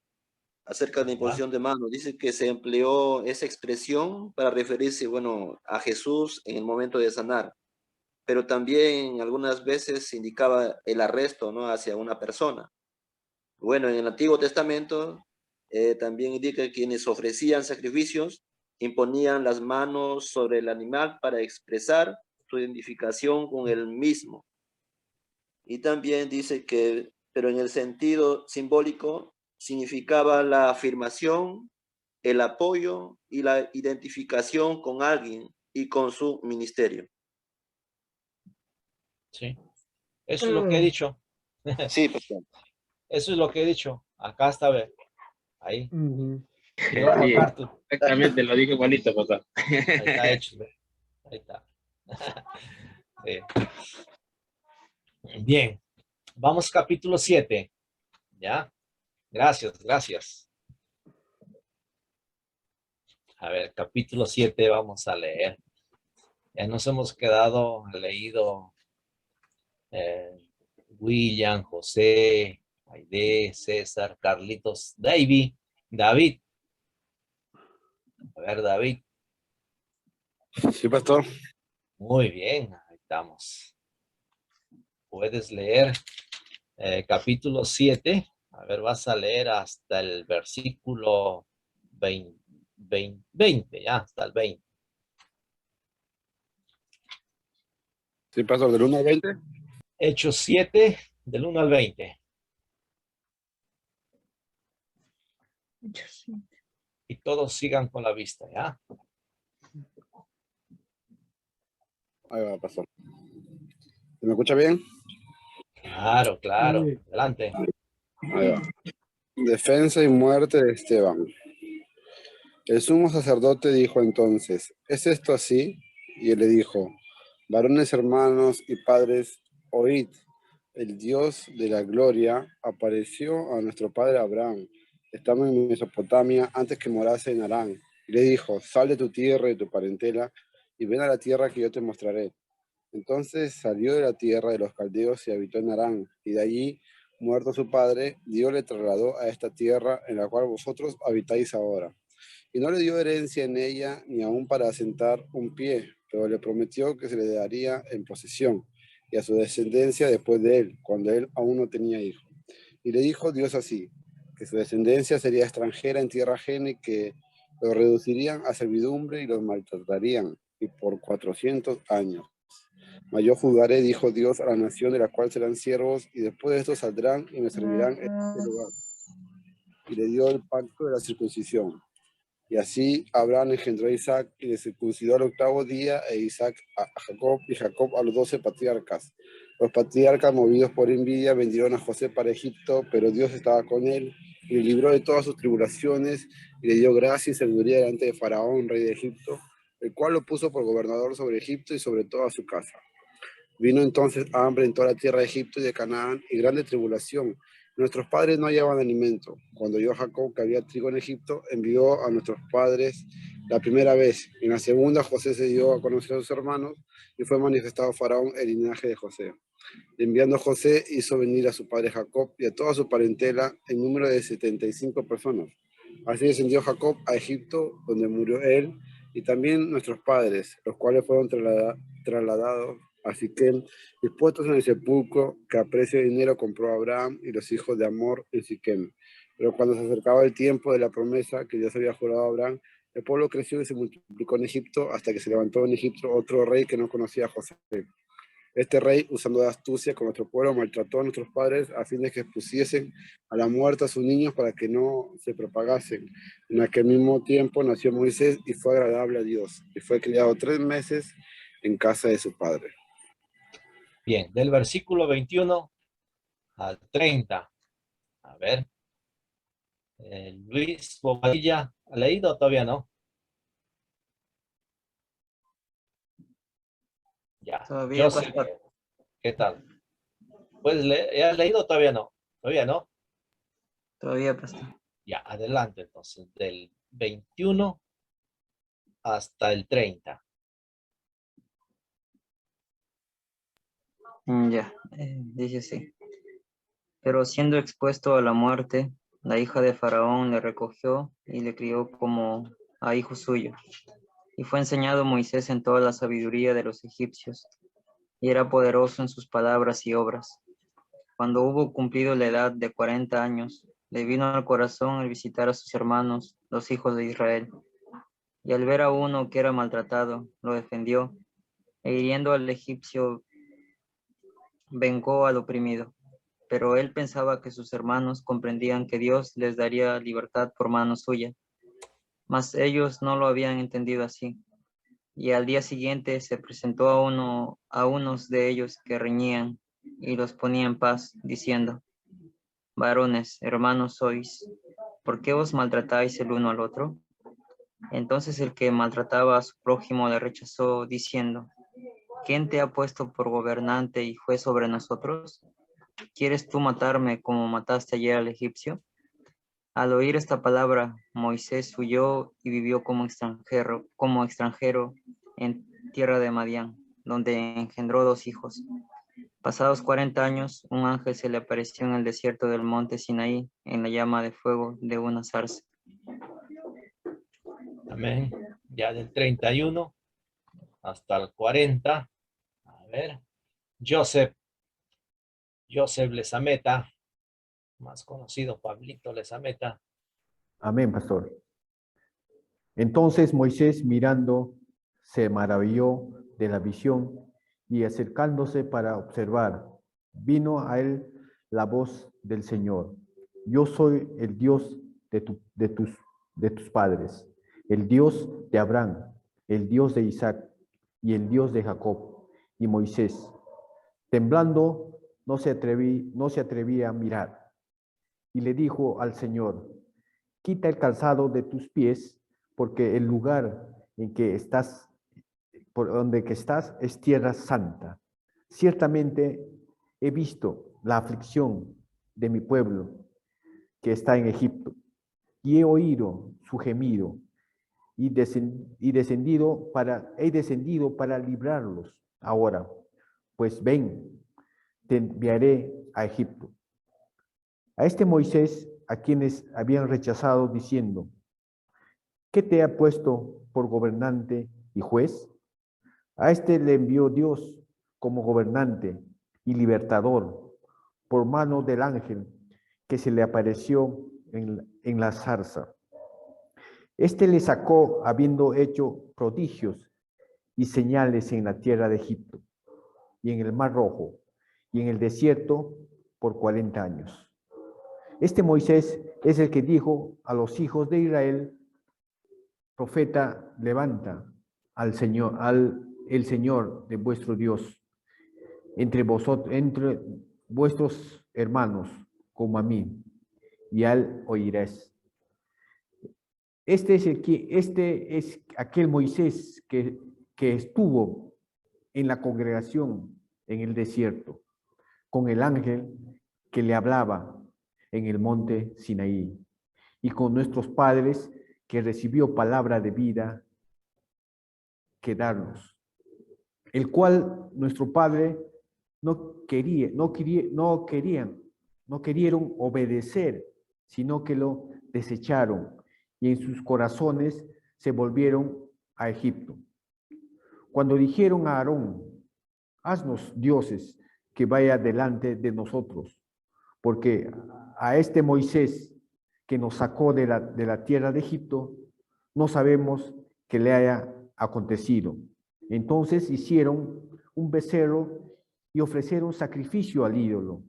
Speaker 4: acerca de la imposición de manos. Dice que se empleó esa expresión para referirse, bueno, a Jesús en el momento de sanar, pero también algunas veces indicaba el arresto, ¿no?, hacia una persona. Bueno, en el Antiguo Testamento también indica que quienes ofrecían sacrificios imponían las manos sobre el animal para expresar su identificación con el mismo. Y también dice que, pero en el sentido simbólico, significaba la afirmación, el apoyo y la identificación con alguien y con su ministerio.
Speaker 1: Sí. Eso es lo que he dicho.
Speaker 4: Sí, pastor.
Speaker 1: Eso es lo que he dicho. Acá está, ve. Ahí.
Speaker 8: Sí,
Speaker 1: MacArthur.
Speaker 8: exactamente, lo dije igualito, pastor.
Speaker 1: Ahí está hecho, ve. Ahí está. Sí. Bien. Vamos capítulo 7. ¿Ya? Gracias, gracias. A ver, capítulo 7 vamos a leer. Ya nos hemos leído William, José, Aide, César, Carlitos, David. A ver, David.
Speaker 9: Sí, pastor.
Speaker 1: Muy bien, ahí estamos. Puedes leer capítulo 7. A ver, vas a leer hasta el versículo 20, ya, hasta el 20.
Speaker 9: Sí, pastor, del 1 al 20.
Speaker 1: Hechos 7, del 1 al 20. Y todos sigan con la vista, ¿ya?
Speaker 9: Ahí va, pastor. ¿Se me escucha bien?
Speaker 1: Claro, claro.
Speaker 7: Sí.
Speaker 1: Adelante.
Speaker 9: Ahí va. Defensa y muerte de Esteban. El sumo sacerdote dijo entonces, ¿es esto así? Y él le dijo, varones hermanos y padres, oíd, el Dios de la gloria apareció a nuestro padre Abraham, estando en Mesopotamia antes que morase en Harán. Y le dijo, sal de tu tierra y de tu parentela y ven a la tierra que yo te mostraré. Entonces salió de la tierra de los caldeos y habitó en Harán, y de allí, muerto su padre, Dios le trasladó a esta tierra en la cual vosotros habitáis ahora. Y no le dio herencia en ella, ni aun para asentar un pie, pero le prometió que se le daría en posesión, y a su descendencia después de él, cuando él aún no tenía hijo. Y le dijo Dios así, que su descendencia sería extranjera en tierra ajena y que los reducirían a servidumbre y los maltratarían, y por 400 años. Mas yo juzgaré, dijo Dios, a la nación de la cual serán siervos, y después de esto saldrán y me servirán en este lugar. Y le dio el pacto de la circuncisión. Y así Abraham engendró a Isaac y le circuncidó al 8º día, e Isaac a Jacob y Jacob a los 12 patriarcas. Los patriarcas, movidos por envidia, vendieron a José para Egipto, pero Dios estaba con él y le libró de todas sus tribulaciones y le dio gracia y sabiduría delante de Faraón, rey de Egipto, el cual lo puso por gobernador sobre Egipto y sobre toda su casa. Vino entonces hambre en toda la tierra de Egipto y de Canaán y grande tribulación. Nuestros padres no hallaban alimento. Cuando oyó Jacob que había trigo en Egipto, envió a nuestros padres la primera vez. En la segunda, José se dio a conocer a sus hermanos y fue manifestado a Faraón el linaje de José. Enviando José, hizo venir a su padre Jacob y a toda su parentela en número de 75 personas. Así descendió Jacob a Egipto, donde murió él, y también nuestros padres, los cuales fueron trasladados a Siquem, dispuestos en el sepulcro que a precio de dinero compró Abraham y los hijos de Amor en Siquem. Pero cuando se acercaba el tiempo de la promesa que Dios había jurado a Abraham, el pueblo creció y se multiplicó en Egipto hasta que se levantó en Egipto otro rey que no conocía a José. Este rey, usando de astucia con nuestro pueblo, maltrató a nuestros padres a fin de que expusiesen a la muerte a sus niños para que no se propagasen. En aquel mismo tiempo nació Moisés y fue agradable a Dios, y fue criado 3 meses en casa de su padre.
Speaker 1: Bien, del versículo 21 al 30. A ver. Luis Bobadilla, ¿ha leído o todavía no? Ya.
Speaker 6: Todavía,
Speaker 1: Joseph, ¿qué tal? ¿Puedes leer? ¿Has leído o todavía no? ¿Todavía no?
Speaker 6: Todavía, pastor.
Speaker 1: Ya, adelante entonces, del 21 hasta el 30.
Speaker 10: Ya, dice así. Pero siendo expuesto a la muerte, la hija de Faraón le recogió y le crió como a hijo suyo. Y fue enseñado Moisés en toda la sabiduría de los egipcios, y era poderoso en sus palabras y obras. Cuando hubo cumplido la edad de 40 años, le vino al corazón el visitar a sus hermanos, los hijos de Israel. Y al ver a uno que era maltratado, lo defendió, e hiriendo al egipcio, vengó al oprimido. Pero él pensaba que sus hermanos comprendían que Dios les daría libertad por mano suya. Mas ellos no lo habían entendido así. Y al día siguiente se presentó a unos de ellos que reñían y los ponía en paz, diciendo: varones, hermanos sois, ¿por qué os maltratáis el uno al otro? Entonces el que maltrataba a su prójimo le rechazó, diciendo: ¿quién te ha puesto por gobernante y juez sobre nosotros? ¿Quieres tú matarme como mataste ayer al egipcio? Al oír esta palabra, Moisés huyó y vivió como extranjero en tierra de Madián, donde engendró 2 hijos. Pasados 40 años, un ángel se le apareció en el desierto del monte Sinaí, en la llama de fuego de una zarza.
Speaker 1: Amén. Ya del 31 hasta el 40. A ver. Joseph Lezameta, más conocido Pablito Lezameta.
Speaker 5: Amén, pastor. Entonces Moisés, mirando, se maravilló de la visión y acercándose para observar, vino a él la voz del Señor. Yo soy el Dios de tus padres, el Dios de Abraham, el Dios de Isaac y el Dios de Jacob. Y Moisés, temblando, no se atrevía a mirar. Y le dijo al Señor, quita el calzado de tus pies, porque el lugar en que estás, por donde que estás, es tierra santa. Ciertamente he visto la aflicción de mi pueblo que está en Egipto, y he oído su gemido, y he descendido para librarlos. Ahora, pues ven, te enviaré a Egipto. A este Moisés, a quienes habían rechazado, diciendo, ¿qué te ha puesto por gobernante y juez? A este le envió Dios como gobernante y libertador por mano del ángel que se le apareció en la zarza. Este le sacó habiendo hecho prodigios y señales en la tierra de Egipto y en el Mar Rojo y en el desierto por 40 años. Este Moisés es el que dijo a los hijos de Israel, profeta, levanta al Señor, el Señor de vuestro Dios, entre vuestros hermanos, como a mí, y al oiréis. Este es aquel Moisés que estuvo en la congregación en el desierto, con el ángel que le hablaba en el monte Sinaí, y con nuestros padres que recibió palabra de vida que darnos, el cual nuestro padre no querían obedecer, sino que lo desecharon y en sus corazones se volvieron a Egipto. Cuando dijeron a Aarón, haznos dioses que vaya delante de nosotros, porque a este Moisés que nos sacó de la tierra de Egipto, no sabemos qué le haya acontecido. Entonces hicieron un becerro y ofrecieron sacrificio al ídolo,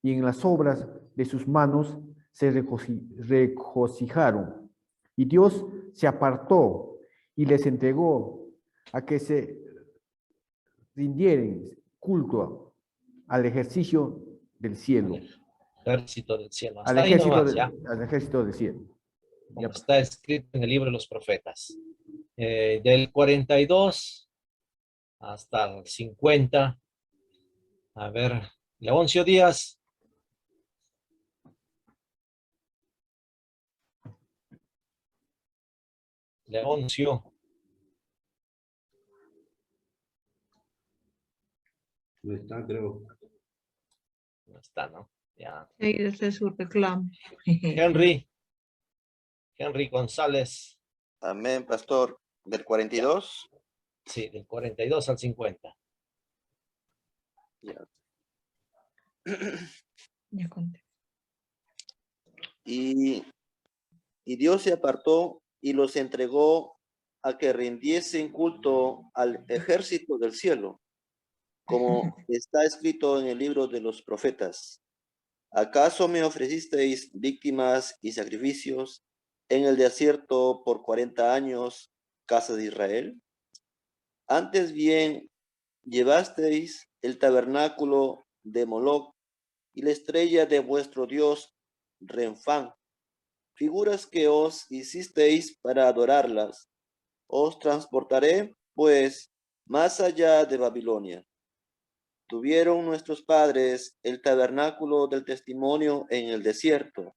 Speaker 5: y en las obras de sus manos se regocijaron. Y Dios se apartó y les entregó a que se rindieran culto al ejercicio del cielo.
Speaker 1: Ejército del cielo.
Speaker 5: Al ejército del cielo.
Speaker 1: Como está escrito en el libro de los profetas. Del 42 hasta el 50. A ver, Leoncio Díaz. Leoncio.
Speaker 3: No está, creo.
Speaker 1: No está, ¿no? Ya.
Speaker 2: Sí, ese es su reclamo.
Speaker 1: Henry González.
Speaker 4: Amén, pastor. ¿Del 42?
Speaker 1: Sí, del 42 al 50.
Speaker 4: Ya.
Speaker 2: Ya conté.
Speaker 4: Y Dios se apartó y los entregó a que rindiesen culto al ejército del cielo, como está escrito en el libro de los profetas. ¿Acaso me ofrecisteis víctimas y sacrificios en el desierto por 40 años, casa de Israel? Antes bien, llevasteis el tabernáculo de Moloc y la estrella de vuestro dios Renfán, figuras que os hicisteis para adorarlas. Os transportaré, pues, más allá de Babilonia. Tuvieron nuestros padres el tabernáculo del testimonio en el desierto,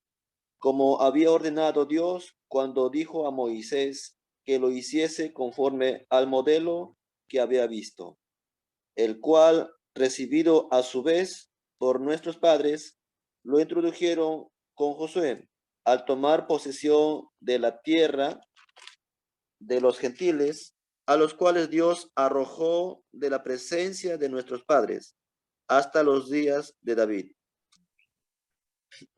Speaker 4: como había ordenado Dios cuando dijo a Moisés que lo hiciese conforme al modelo que había visto, el cual, recibido a su vez por nuestros padres, lo introdujeron con Josué al tomar posesión de la tierra de los gentiles, a los cuales Dios arrojó de la presencia de nuestros padres hasta los días de David.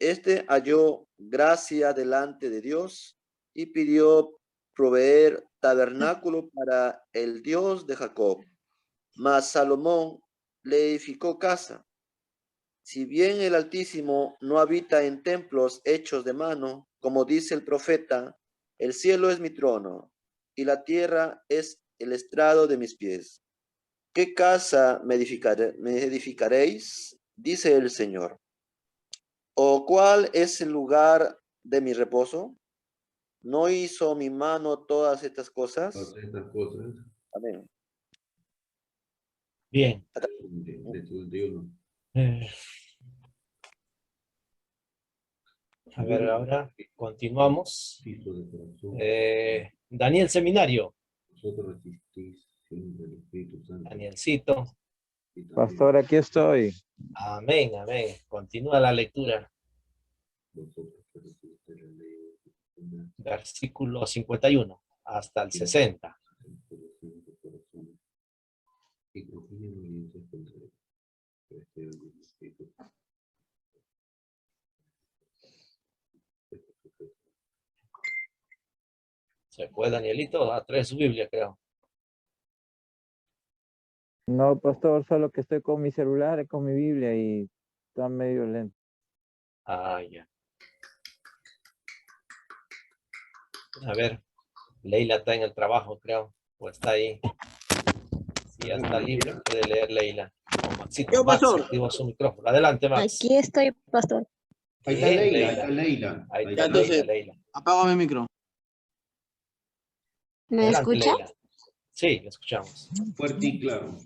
Speaker 4: Este halló gracia delante de Dios y pidió proveer tabernáculo para el Dios de Jacob. Mas Salomón le edificó casa. Si bien el Altísimo no habita en templos hechos de mano, como dice el profeta, el cielo es mi trono y la tierra es el estrado de mis pies. ¿Qué casa me edificaréis? Dice el Señor. ¿O cuál es el lugar de mi reposo? ¿No hizo mi mano todas estas cosas? Amén.
Speaker 1: Bien. A ver, ahora continuamos. Daniel Seminario. Danielcito.
Speaker 11: Pastor, aquí estoy.
Speaker 1: Amén, amén. Continúa la lectura. Versículo 51 hasta el 60. Se fue Danielito a traer su Biblia, creo.
Speaker 11: No, pastor, solo que estoy con mi celular y con mi Biblia y está medio lento.
Speaker 1: Ah, ya. A ver, Leila está en el trabajo, creo. O está ahí. Si ya está libre, puede leer Leila. Maxito, Max, activa su micrófono. Adelante, Max.
Speaker 12: Aquí estoy, pastor.
Speaker 3: Ahí está
Speaker 1: Bien,
Speaker 3: Leila, ahí está Leila.
Speaker 1: Ahí
Speaker 3: Ahí
Speaker 1: está
Speaker 3: está
Speaker 7: entonces,
Speaker 1: Leila.
Speaker 7: Apago mi micro.
Speaker 12: ¿Me
Speaker 1: Adelante,
Speaker 12: escucha?
Speaker 1: Leila. Sí, escuchamos.
Speaker 3: fuerte y claro.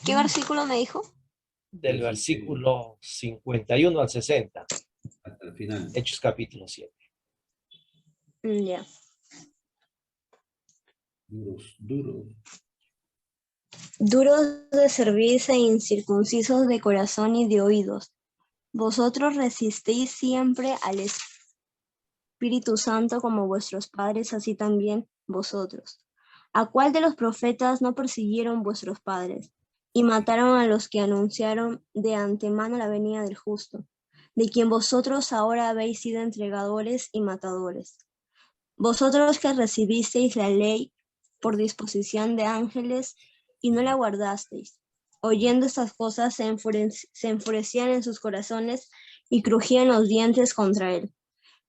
Speaker 12: ¿Qué versículo me dijo?
Speaker 1: Del versículo 51 al 60.
Speaker 3: Hasta el final.
Speaker 1: Hechos capítulo 7.
Speaker 12: Ya.
Speaker 3: Duros.
Speaker 12: Duros de cerviz e incircuncisos de corazón y de oídos. Vosotros resistéis siempre al Espíritu Santo como vuestros padres, así también vosotros. ¿A cuál de los profetas no persiguieron vuestros padres y mataron a los que anunciaron de antemano la venida del justo, de quien vosotros ahora habéis sido entregadores y matadores? Vosotros que recibisteis la ley por disposición de ángeles y no la guardasteis. Oyendo estas cosas se enfurecían en sus corazones y crujían los dientes contra él.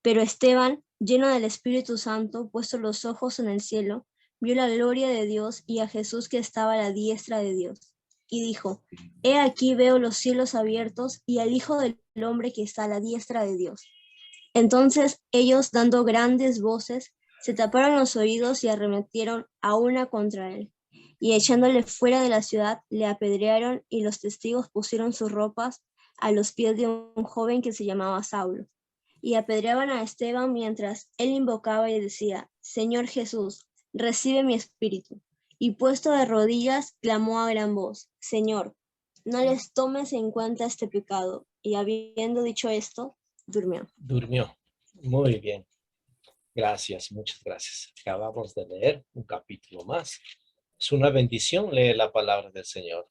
Speaker 12: Pero Esteban, lleno del Espíritu Santo, puesto los ojos en el cielo, vio la gloria de Dios y a Jesús que estaba a la diestra de Dios. Y dijo: He aquí veo los cielos abiertos y al Hijo del Hombre que está a la diestra de Dios. Entonces ellos, dando grandes voces, se taparon los oídos y arremetieron a una contra él. Y echándole fuera de la ciudad, le apedrearon, y los testigos pusieron sus ropas a los pies de un joven que se llamaba Saulo. Y apedreaban a Esteban mientras él invocaba y decía: Señor Jesús, recibe mi espíritu. Y puesto de rodillas, clamó a gran voz: Señor, no les tomes en cuenta este pecado. Y habiendo dicho esto, durmió.
Speaker 1: Durmió. Muy bien. Gracias, muchas gracias. Acabamos de leer un capítulo más. Es una bendición leer la palabra del Señor.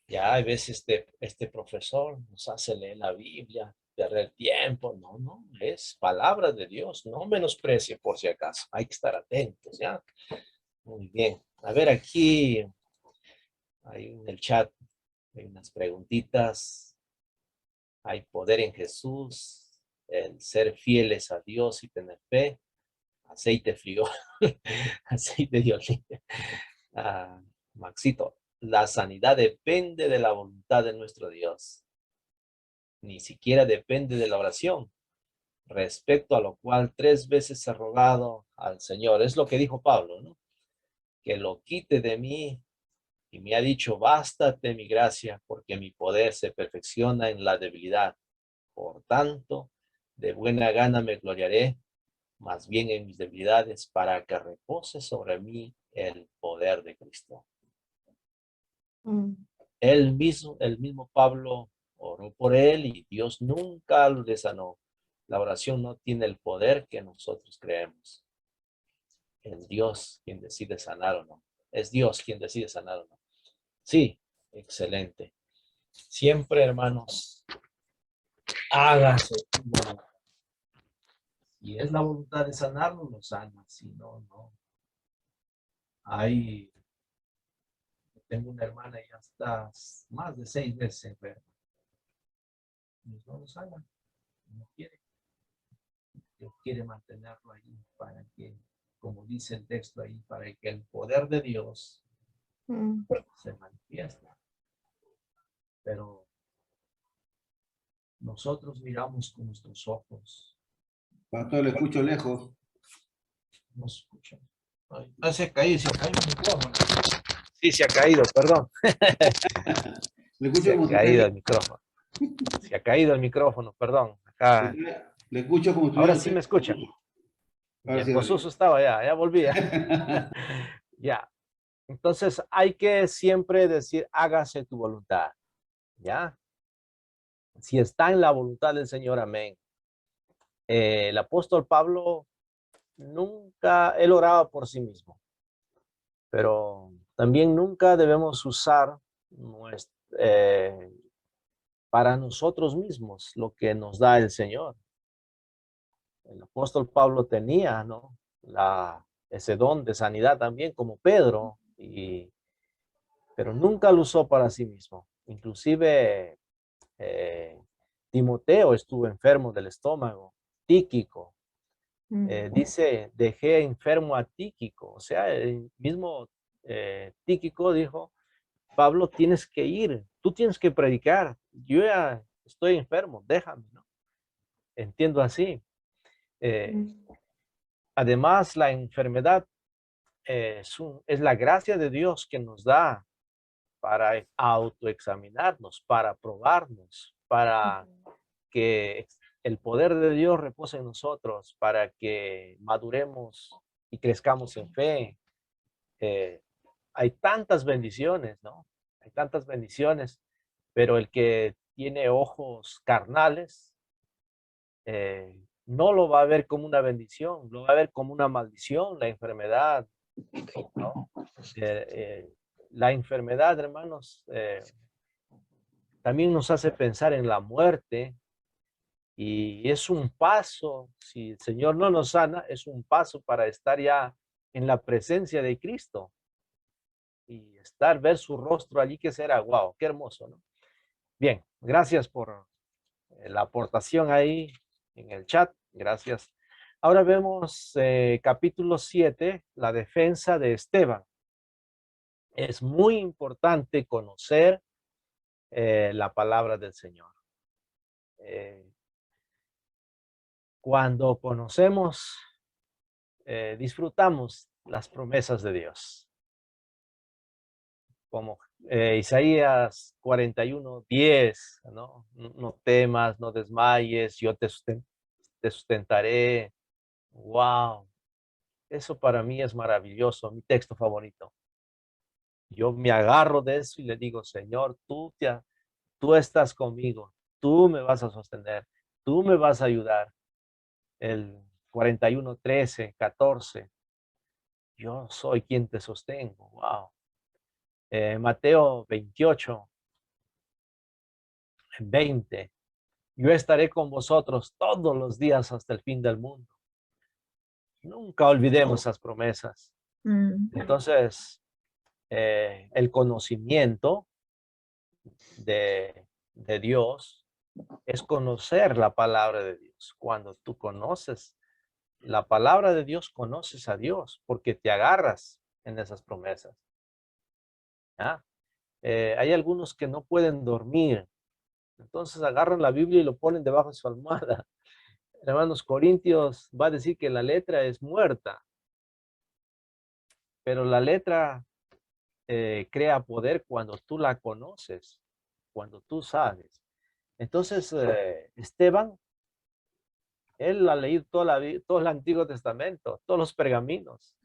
Speaker 1: Ya hay veces este profesor nos hace leer la Biblia, perder tiempo. No, es palabra de Dios. No menosprecie por si acaso. Hay que estar atentos, ¿ya? Muy bien. A ver, aquí hay en el chat hay unas preguntitas. Hay poder en Jesús. El ser fieles a Dios y tener fe. Aceite frío. Aceite de oliva. Maxito, la sanidad depende de la voluntad de nuestro Dios. Ni siquiera depende de la oración. Respecto a lo cual 3 veces he rogado al Señor. Es lo que dijo Pablo, ¿no? Que lo quite de mí. Y me ha dicho: bástate mi gracia, porque mi poder se perfecciona en la debilidad. Por tanto, De buena gana me gloriaré, más bien en mis debilidades, para que repose sobre mí el poder de Cristo. El mismo Pablo oró por él y Dios nunca le sanó. La oración no tiene el poder que nosotros creemos. Es Dios quien decide sanar o no. Es Dios quien decide sanar o no. Sí, excelente. Siempre, hermanos, hágase tu voluntad. Si es la voluntad de sanarlo, lo sana. Si no, no. Tengo una hermana y ya está más de 6 meses enferma. No lo sana. No quiere. Dios quiere mantenerlo ahí para que, como dice el texto ahí, para que el poder de Dios se manifieste. Pero nosotros miramos con nuestros ojos.
Speaker 3: Pastor, le escucho lejos.
Speaker 1: No escucha. Se ha caído el micrófono. Sí, se ha caído, perdón. Se ha caído el micrófono. Se ha caído el micrófono, perdón. Acá.
Speaker 3: Le escucho como
Speaker 1: Ahora sí me escuchan. Josué estaba ya volví. Ya. Entonces hay que siempre decir, hágase tu voluntad. ¿Ya? Si está en la voluntad del Señor, amén. El apóstol Pablo nunca, él oraba por sí mismo. Pero también nunca debemos usar para nosotros mismos lo que nos da el Señor. El apóstol Pablo tenía, ¿no? Ese don de sanidad también, como Pedro, pero nunca lo usó para sí mismo. Inclusive Timoteo estuvo enfermo del estómago, Tíquico. Dice, dejé enfermo a Tíquico. O sea, el mismo Tíquico dijo, Pablo, tienes que ir, tú tienes que predicar. Yo ya estoy enfermo, déjame, ¿no? Entiendo así. Además, la enfermedad es la gracia de Dios que nos da para autoexaminarnos, para probarnos, para que el poder de Dios repose en nosotros, para que maduremos y crezcamos en fe. Hay tantas bendiciones, ¿no? Hay tantas bendiciones, pero el que tiene ojos carnales no lo va a ver como una bendición, lo va a ver como una maldición, la enfermedad, ¿no? La enfermedad, hermanos, también nos hace pensar en la muerte y es un paso, si el Señor no nos sana, es un paso para estar ya en la presencia de Cristo y ver su rostro allí, que será, wow, qué hermoso, ¿no? Bien, gracias por la aportación ahí en el chat, gracias. Ahora vemos capítulo 7, la defensa de Esteban. Es muy importante conocer la palabra del Señor. Cuando conocemos, disfrutamos las promesas de Dios. Como Isaías 41:10, ¿no? No temas, no desmayes, yo te sustentaré. Wow, eso para mí es maravilloso, mi texto favorito. Yo me agarro de eso y le digo, Señor, tú estás conmigo, tú me vas a sostener, tú me vas a ayudar. El 41:13, 14, yo soy quien te sostengo. Wow. Mateo 28:20, yo estaré con vosotros todos los días hasta el fin del mundo. Nunca olvidemos esas promesas. Entonces, el conocimiento de Dios es conocer la palabra de Dios. Cuando tú conoces la palabra de Dios, conoces a Dios porque te agarras en esas promesas. ¿Ya? Hay algunos que no pueden dormir, entonces agarran la Biblia y lo ponen debajo de su almohada. Hermanos, Corintios va a decir que la letra es muerta, pero la letra crea poder cuando tú la conoces, cuando tú sabes. Entonces, Esteban Él ha leído todo el Antiguo Testamento, todos los pergaminos.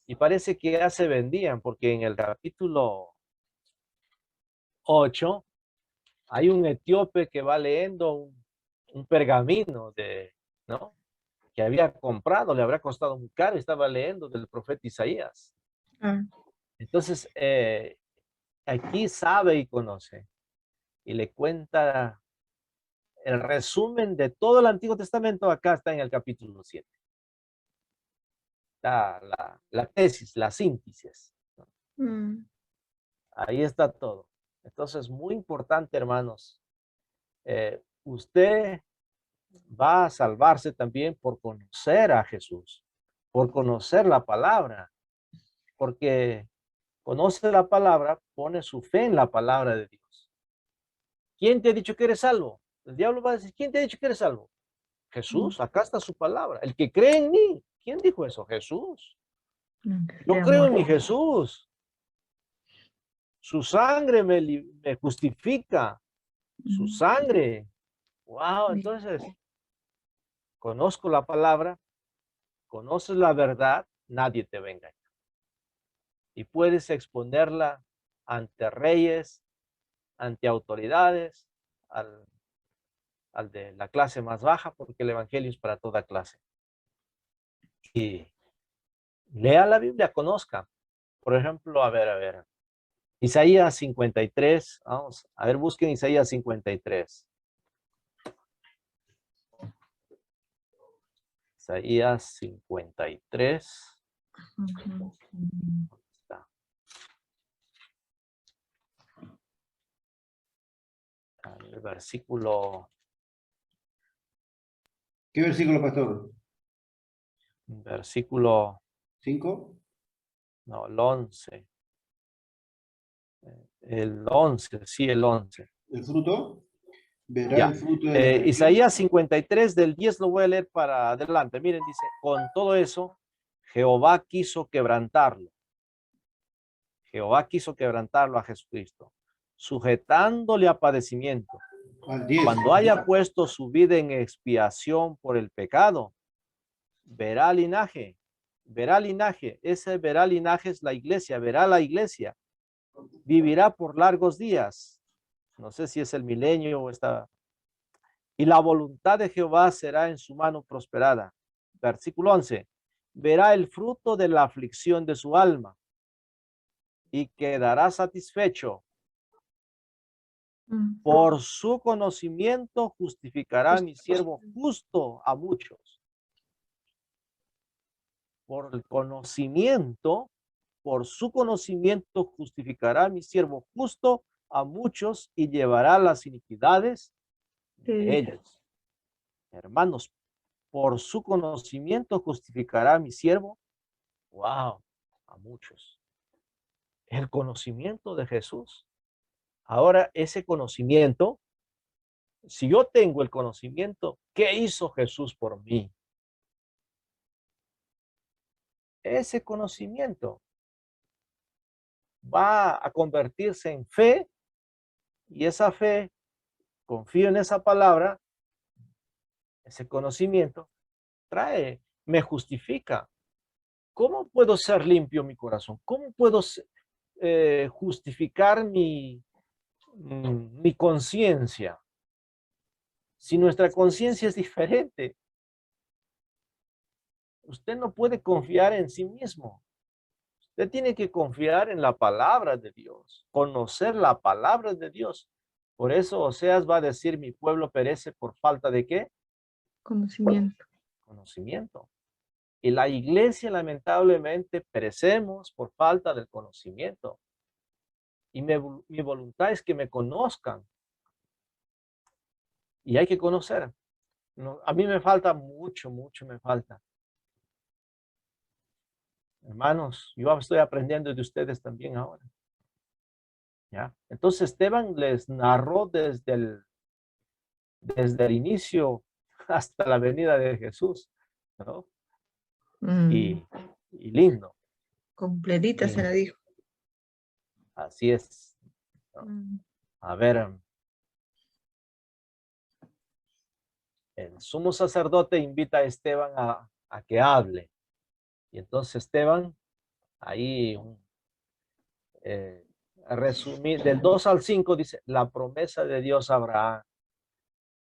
Speaker 1: Y parece que ya se vendían, porque en el capítulo 8 hay un etíope que va leyendo un pergamino ¿no? Que había comprado, le habría costado muy caro, estaba leyendo del profeta Isaías. Entonces, aquí sabe y conoce, y le cuenta el resumen de todo el Antiguo Testamento. Acá está en el capítulo 7. La tesis, la síntesis. Ahí está todo. Entonces, muy importante, hermanos. Usted va a salvarse también por conocer a Jesús, por conocer la palabra, porque conoce la palabra, pone su fe en la palabra de Dios. ¿Quién te ha dicho que eres salvo? El diablo va a decir, ¿quién te ha dicho que eres salvo? Jesús, acá está su palabra. El que cree en mí. ¿Quién dijo eso? Jesús. Yo creo en mi Jesús. Su sangre me justifica. Su sangre. Wow, entonces, conozco la palabra, conoces la verdad, nadie te va a engañar. Y puedes exponerla ante reyes, ante autoridades, al de la clase más baja, porque el evangelio es para toda clase. Y lea la Biblia, conozca. Por ejemplo, a ver. Isaías 53, vamos, a ver, busquen Isaías 53. Isaías 53. Está. El versículo.
Speaker 3: ¿Qué versículo, pastor?
Speaker 1: Versículo.
Speaker 3: ¿5?
Speaker 1: No, el 11. El 11, sí, el 11.
Speaker 3: ¿El fruto? Verá
Speaker 1: Ya.
Speaker 3: el fruto de la
Speaker 1: Isaías 53 del 10 lo voy a leer para adelante. Miren, dice, con todo eso, Jehová quiso quebrantarlo. Jehová quiso quebrantarlo a Jesucristo, sujetándole a padecimiento. Cuando haya puesto su vida en expiación por el pecado, verá linaje. Ese verá linaje es la iglesia, verá la iglesia. Vivirá por largos días. No sé si es el milenio o esta. Y la voluntad de Jehová será en su mano prosperada. Versículo 11. Verá el fruto de la aflicción de su alma y quedará satisfecho. Por su conocimiento justificará mi siervo justo a muchos. Por el conocimiento, por su conocimiento justificará mi siervo justo a muchos y llevará las iniquidades de ellos. Hermanos, por su conocimiento justificará mi siervo. Wow, a muchos. El conocimiento de Jesús. Ahora, ese conocimiento, si yo tengo el conocimiento, ¿qué hizo Jesús por mí? Ese conocimiento va a convertirse en fe, y esa fe, confío en esa palabra, ese conocimiento, me justifica. ¿Cómo puedo ser limpio mi corazón? ¿Cómo puedo justificar mi conciencia? Si nuestra conciencia es diferente, usted no puede confiar en sí mismo. Usted tiene que confiar en la palabra de Dios, conocer la palabra de Dios. Por eso Oseas va a decir, mi pueblo perece por falta de ¿qué?
Speaker 2: Conocimiento.
Speaker 1: Conocimiento. Y la iglesia, lamentablemente, perecemos por falta del conocimiento. Y mi voluntad es que me conozcan. Y hay que conocer. No, a mí me falta mucho me falta. Hermanos, yo estoy aprendiendo de ustedes también ahora. ¿Ya? Entonces Esteban les narró desde el inicio hasta la venida de Jesús, ¿no? Y lindo.
Speaker 2: Completita se la dijo.
Speaker 1: Así es. ¿No? A ver. el sumo sacerdote invita a Esteban a que hable. Y entonces Esteban, ahí, a resumir, del 2 al 5 dice, la promesa de Dios a Abraham.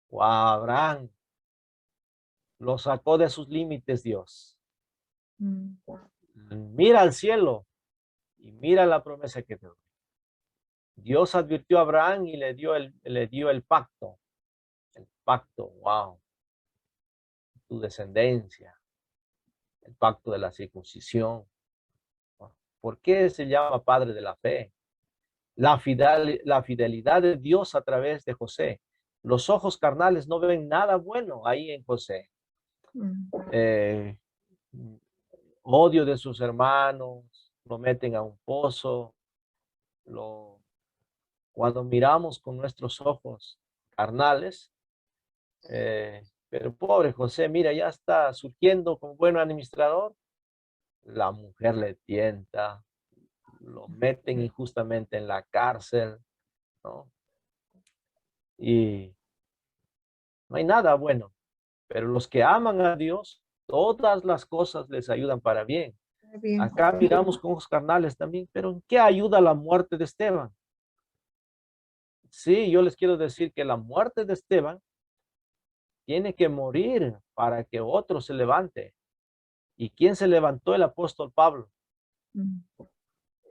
Speaker 1: O a Abraham lo sacó de sus límites Dios. Mira al cielo y mira la promesa que te doy. Dios advirtió a Abraham y le dio el pacto. El pacto, wow. Tu descendencia. El pacto de la circuncisión. ¿Por qué se llama padre de la fe? La fidelidad de Dios a través de José. Los ojos carnales no ven nada bueno ahí en José. Odio de sus hermanos, lo meten a un pozo. Cuando miramos con nuestros ojos carnales, pero pobre José, mira, ya está surgiendo como buen administrador. La mujer le tienta, lo meten injustamente en la cárcel, ¿no? Y no hay nada bueno, pero los que aman a Dios, todas las cosas les ayudan para bien. Acá miramos con ojos carnales también, pero ¿en qué ayuda la muerte de Esteban? Sí, yo les quiero decir que la muerte de Esteban tiene que morir para que otro se levante. ¿Y quién se levantó? El apóstol Pablo.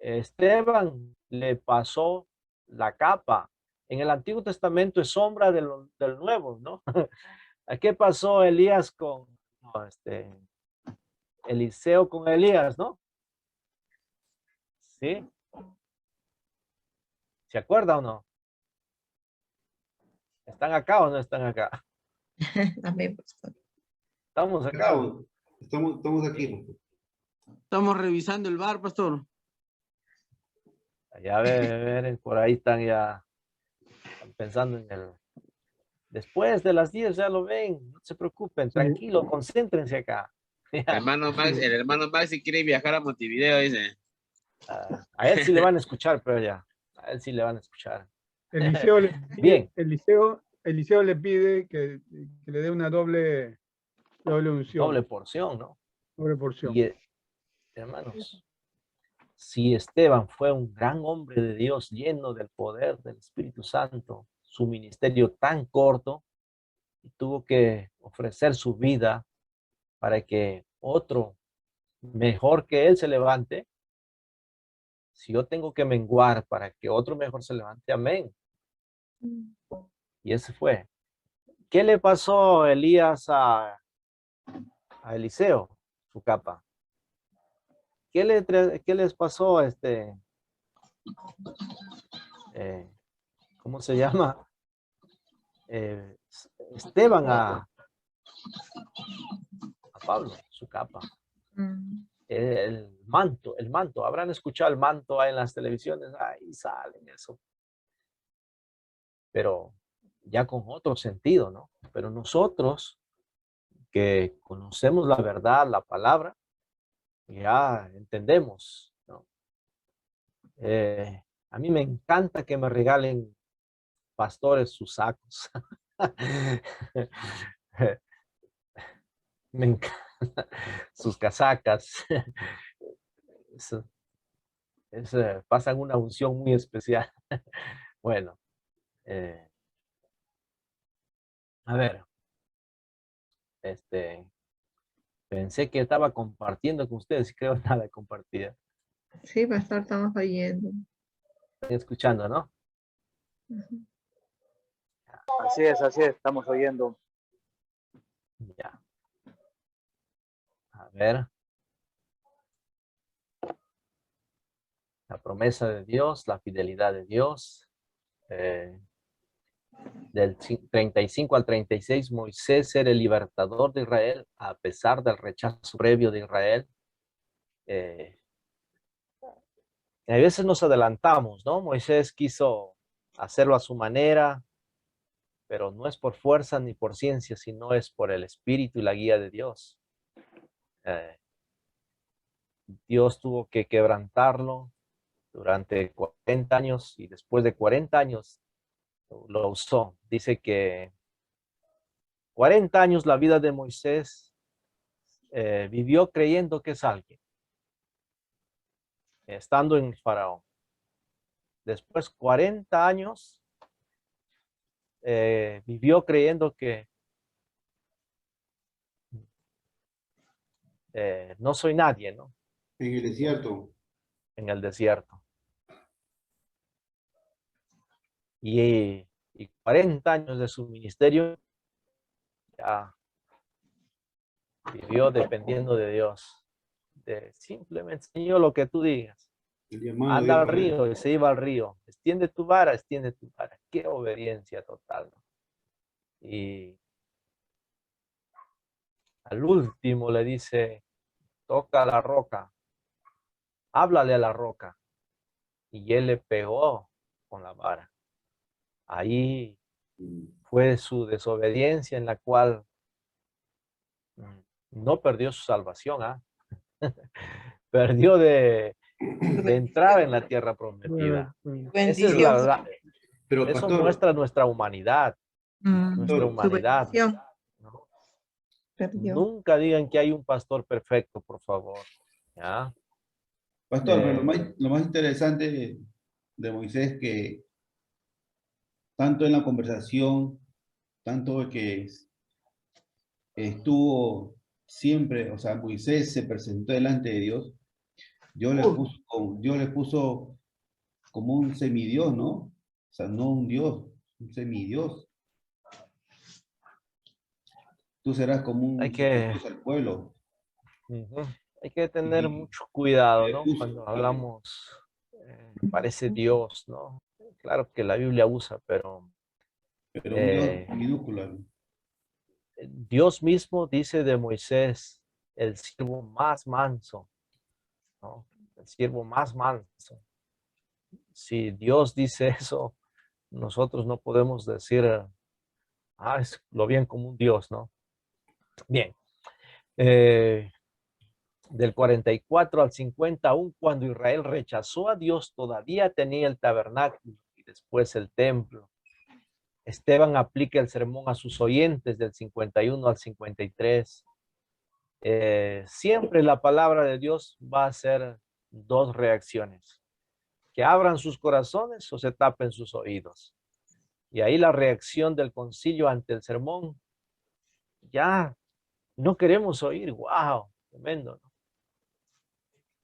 Speaker 1: Esteban le pasó la capa. En el Antiguo Testamento es sombra del Nuevo, ¿no? ¿Qué pasó Elías con Eliseo con Elías, no? ¿Sí? ¿Se acuerda o no? ¿Están acá o no están acá?
Speaker 2: Amén, pastor.
Speaker 1: Estamos acá.
Speaker 3: Estamos aquí.
Speaker 7: Estamos revisando el bar, pastor.
Speaker 1: Ya ver, por ahí están ya pensando en el... Después de las 10 ya lo ven, no se preocupen, tranquilo, concéntrense acá.
Speaker 8: El hermano Max si quiere viajar a Montevideo, dice.
Speaker 1: A él sí le van a escuchar, pero ya. A él sí le van a escuchar.
Speaker 13: Eliseo le pide,
Speaker 1: Bien.
Speaker 13: Eliseo le pide que le dé una doble unción.
Speaker 1: Doble porción, ¿no?
Speaker 13: Doble porción.
Speaker 1: Y, hermanos, si Esteban fue un gran hombre de Dios lleno del poder del Espíritu Santo, su ministerio tan corto, y tuvo que ofrecer su vida para que otro mejor que él se levante. Si yo tengo que menguar para que otro mejor se levante, amén. Y ese fue. ¿Qué le pasó a Elías a Eliseo? Su capa. ¿Qué les pasó ¿cómo se llama? Esteban a Pablo, su capa. El manto. Habrán escuchado el manto ahí en las televisiones. Ahí salen eso. Pero ya con otro sentido, ¿no? Pero nosotros que conocemos la verdad, la palabra, ya entendemos, ¿no? A mí me encanta que me regalen pastores sus sacos. Me encanta sus casacas. Pasan una unción muy especial. Bueno, a ver, pensé que estaba compartiendo con ustedes y creo nada compartida.
Speaker 2: Sí, pastor, estamos oyendo.
Speaker 1: Están escuchando, ¿no?
Speaker 6: Así es, estamos oyendo.
Speaker 1: Ya. A ver. La promesa de Dios, la fidelidad de Dios. Del 35 al 36, Moisés era el libertador de Israel, a pesar del rechazo previo de Israel. A veces nos adelantamos, ¿no? Moisés quiso hacerlo a su manera, pero no es por fuerza ni por ciencia, sino es por el Espíritu y la guía de Dios. Dios tuvo que quebrantarlo durante 40 años y después de 40 años lo usó. Dice que 40 años la vida de Moisés vivió creyendo que es alguien, estando en Faraón. Después 40 años vivió creyendo que no soy nadie, ¿no?
Speaker 3: En el desierto.
Speaker 1: En el desierto. Y 40 años de su ministerio ya vivió dependiendo de Dios. De simplemente, Señor, lo que tú digas. Anda al río y se iba al río. Extiende tu vara, extiende tu vara. Qué obediencia total, ¿no? Y al último le dice, toca la roca, háblale a la roca. Y él le pegó con la vara. Ahí fue su desobediencia en la cual no perdió su salvación, ¿ah? Perdió de entrar en la tierra prometida. Esa es la,
Speaker 3: Pero,
Speaker 1: eso
Speaker 3: pastor,
Speaker 1: muestra nuestra humanidad. Nuestra humanidad. ¿No? Nunca digan que hay un pastor perfecto, por favor. ¿Ya?
Speaker 3: Pastor, pero lo más interesante de Moisés que tanto en la conversación, tanto que estuvo siempre, o sea, Moisés se presentó delante de Dios, Dios le puso como un semidios, ¿no? O sea, no un Dios, un semidios. Tú serás como un Dios al pueblo.
Speaker 1: Hay que tener mucho cuidado, ¿no? Cuando hablamos, parece Dios, ¿no? Claro que la Biblia usa, pero
Speaker 3: un Dios minúscula.
Speaker 1: Dios mismo dice de Moisés, el siervo más manso, ¿no? El siervo más manso. Si Dios dice eso, nosotros no podemos decir, lo bien como un Dios, ¿no? Bien. Del 44 al 50, aún cuando Israel rechazó a Dios, todavía tenía el tabernáculo y después el templo. Esteban aplica el sermón a sus oyentes del 51 al 53. Siempre la palabra de Dios va a ser dos reacciones. Que abran sus corazones o se tapen sus oídos. Y ahí la reacción del concilio ante el sermón. Ya no queremos oír. ¡Wow! Tremendo, ¿no?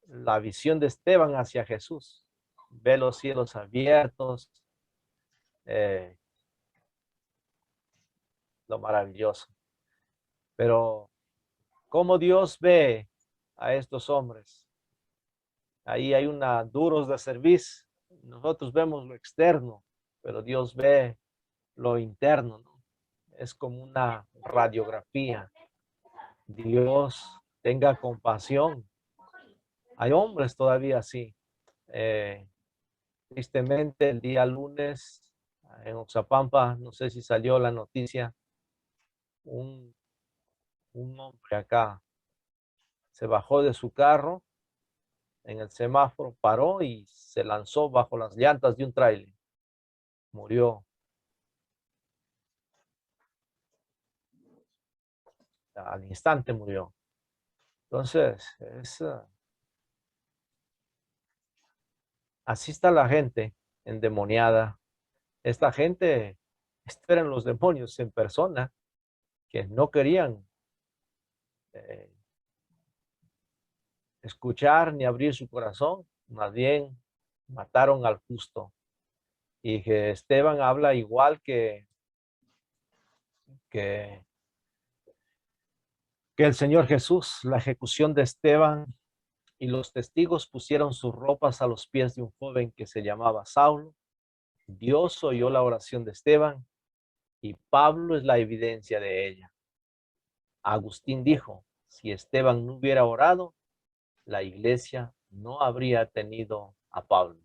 Speaker 1: La visión de Esteban hacia Jesús. Ve los cielos abiertos. Lo maravilloso. Pero, ¿cómo Dios ve a estos hombres? Ahí hay una duros de servicio. Nosotros vemos lo externo, pero Dios ve lo interno, ¿no? Es como una radiografía. Dios tenga compasión. Hay hombres todavía así. Tristemente, el día lunes en Oxapampa, no sé si salió la noticia, un hombre acá se bajó de su carro en el semáforo, paró y se lanzó bajo las llantas de un tráiler. Murió. Al instante murió. Entonces, así está la gente endemoniada. Esta gente, eran los demonios en persona que no querían escuchar ni abrir su corazón, más bien mataron al justo. Y que Esteban habla igual que el Señor Jesús. La ejecución de Esteban y los testigos pusieron sus ropas a los pies de un joven que se llamaba Saulo. Dios oyó la oración de Esteban y Pablo es la evidencia de ella. Agustín dijo, si Esteban no hubiera orado, la iglesia no habría tenido a Pablo.